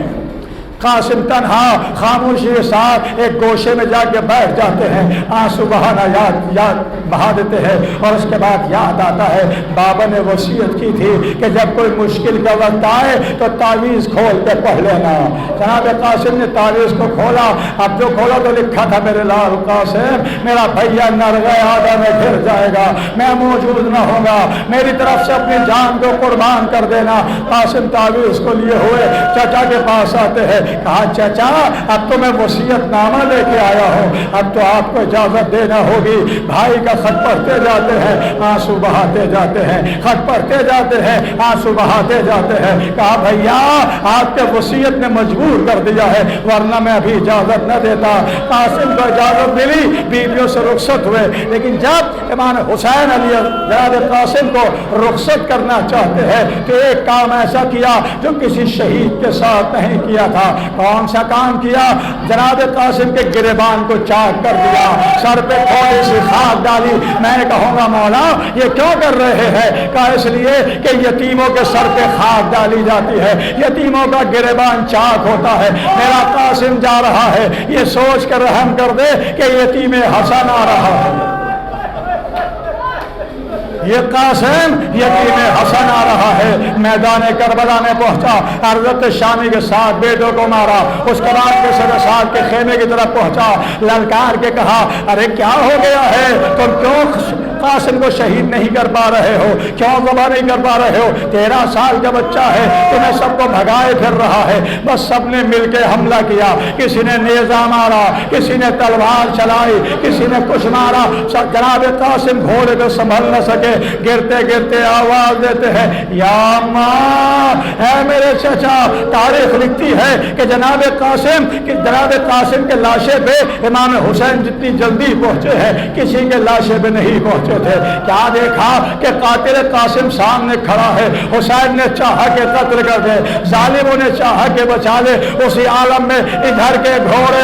قاسم تنہا خاموشی کے ساتھ ایک گوشے میں جا کے بیٹھ جاتے ہیں، آنسو بہانا یاد بہا دیتے ہیں۔ اور اس کے بعد یاد آتا ہے بابا نے وصیت کی تھی کہ جب کوئی مشکل کا وقت آئے تو تعویذ کھول کے پڑھ لینا۔ جناب قاسم نے تعویذ کو کھولا، اب جو کھولا تو لکھا تھا میرے لال قاسم میرا بھیا نرغہ آدم میں گر جائے گا، میں موجود نہ ہوں گا، میری طرف سے اپنی جان کو قربان کر دینا۔ قاسم تعویذ کو لیے ہوئے چچا کے پاس آتے ہیں، کہا چچا اب تو میں وصیت نامہ لے کے آیا ہوں، اب تو آپ کو اجازت دینا ہوگی۔ بھائی کا خط پڑھتے جاتے ہیں، آنسو بہاتے جاتے ہیں، خط پڑھتے جاتے ہیں، آنسو بہاتے جاتے ہیں۔ کہا بھیا آپ کے وصیت نے مجبور کر دیا ہے، ورنہ میں ابھی اجازت نہ دیتا۔ قاسم کو اجازت ملی، بیویوں سے رخصت ہوئے، لیکن جب امام حسین علی جناب قاسم کو رخصت کرنا چاہتے ہیں تو ایک کام ایسا کیا جو کسی شہید کے ساتھ نہیں کیا تھا۔ کون سا کام کیا؟ جناب قاسم کے گریبان کو چاک کر دیا، سر پہ تھوڑی سی خاک ڈالی۔ میں نے کہوں گا مولا یہ کیوں کر رہے ہیں؟ کہا اس لیے کہ یتیموں کے سر پہ خاک ڈالی جاتی ہے، یتیموں کا گریبان چاک ہوتا ہے۔ میرا قاسم جا رہا ہے، یہ سوچ کر رحم کر دے کہ یتیم حسن آ رہا ہے، یہ قاسم یتیم حسن آ رہا ہے۔ میدان کربلا میں پہنچا، حضرت شامی کے ساتھ بیٹوں کو مارا، اس کے بعد کے ساتھ کے خیمے کی طرف پہنچا، للکار کے کہا ارے کیا ہو گیا ہے؟ تم کیوں قاسم کو شہید نہیں کر پا رہے ہو؟ کیوں ذبح نہیں کر پا رہے ہو؟ 13 سال کا بچہ ہے، تمہیں سب کو بھگائے پھر رہا ہے۔ بس سب نے مل کے حملہ کیا، کسی نے نیزہ مارا، کسی نے تلوار چلائی، کسی نے کچھ مارا۔ جناب قاسم گھوڑے پہ سنبھل نہ سکے، گرتے گرتے آواز دیتے ہیں یا ماں، اے میرے چچا۔ تاریخ لکھتی ہے کہ جناب قاسم کے لاشے پہ امام حسین جتنی جلدی پہنچے ہیں کسی کے لاشے پہ نہیں پہنچے تھے۔ کیا دیکھا کہ قاتل قاسم سامنے کھڑا ہے، حسین نے چاہا کہ قتل کر دے، ظالموں نے چاہا کہ بچا لے۔ اسی عالم میں ادھر کے گھوڑے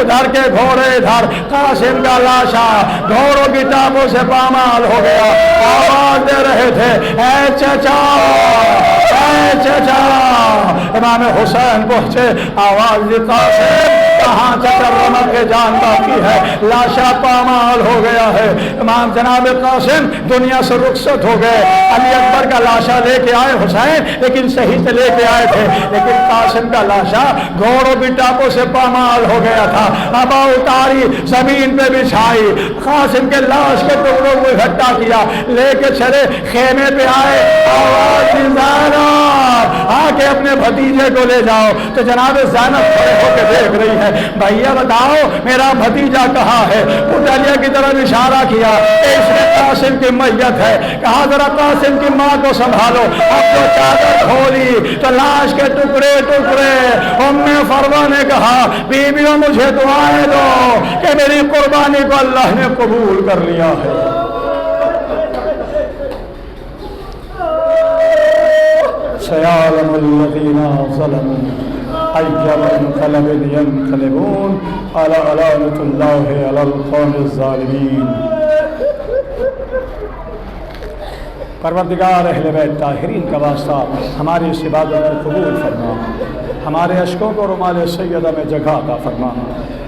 ادھر کے گھوڑے ادھر، قاسم کا لاشا گھوڑوں کی ٹانگوں سے پامال ہو گیا۔ آواز دے رہے تھے اے چچا، اے چچا۔ امام حسین پہنچے، آواز دی قاسم کہاں چکر رمک کے جان باقی ہے، لاشا پامال ہو گیا ہے۔ امام جناب قاسم دنیا سے رخصت ہو گئے۔ علی اکبر کا لاشا لے کے آئے حسین، لیکن صحیح سے لے کے آئے تھے، لیکن قاسم کا لاشا گھوڑوں کی ٹانگوں سے پامال ہو گیا تھا۔ ابا اتاری، زمین پہ بچھائی، قاسم کے لاش کے ٹکڑوں کو اکٹھا کیا، لے کے چلے خیمے پہ آئے۔ آواز دی زینب آ کے اپنے بھتیجے کو لے جاؤ۔ تو جناب زینب کھڑے ہو کے دیکھ رہی ہے، بھیا بتاؤ میرا بھتیجا کہاں ہے؟ مطالعہ کی طرف اشارہ کیا، اس میں قاسم کی میت ہے۔ کہا ذرا قاسم کی ماں کو سنبھالو۔ اب جو چادر کھولی تو لاش کے ٹکڑے ٹکڑے۔ ام فروہ نے کہا بیویوں مجھے دعائیں دو کہ میری قربانی کو اللہ نے قبول کر لیا ہے۔ سيعلم الذين ظلموا أي منقلب ينقلبون ألا لعنة الله على القوم الظالمين۔ پروردگار اہل بیت طاہرین کا واسطہ ہماری اس عبادت کو قبول فرما، ہمارے اشکوں کو رمال سیدہ میں جگہ عطا فرما،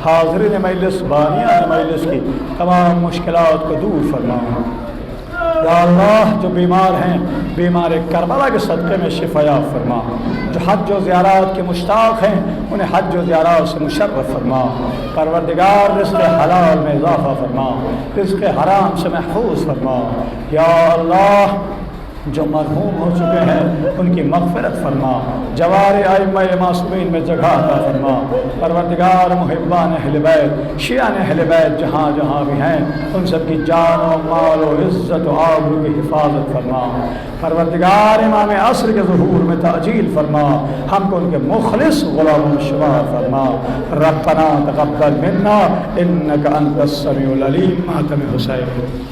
حاضرین مجلس بانیان مجلس کی تمام مشکلات کو دور فرما۔ یا اللہ جو بیمار ہیں بیمار کربلا کے صدقے میں شفا فرما، جو حج و زیارات کے مشتاق ہیں انہیں حج و زیارات سے مشرف فرما۔ پروردگار رزق حلال میں اضافہ فرما، رزق حرام سے محفوظ فرما۔ یا اللہ جو مرحوم ہو چکے ہیں ان کی مغفرت فرما، جوار ائمہ معصومین میں جگہ عطا فرما۔ پروردگار محبان اہل بیت، شیعان اہل بیت جہاں جہاں بھی ہیں ان سب کی جان و مال و عزت و آبرو کی حفاظت فرما۔ پروردگار امام عصر کے ظہور میں تعجیل فرما، ہم کو ان کے مخلص غلاموں میں شمار فرما۔ ربنا تقبل منا انک انت السمیع العلیم۔ ماتم حسین۔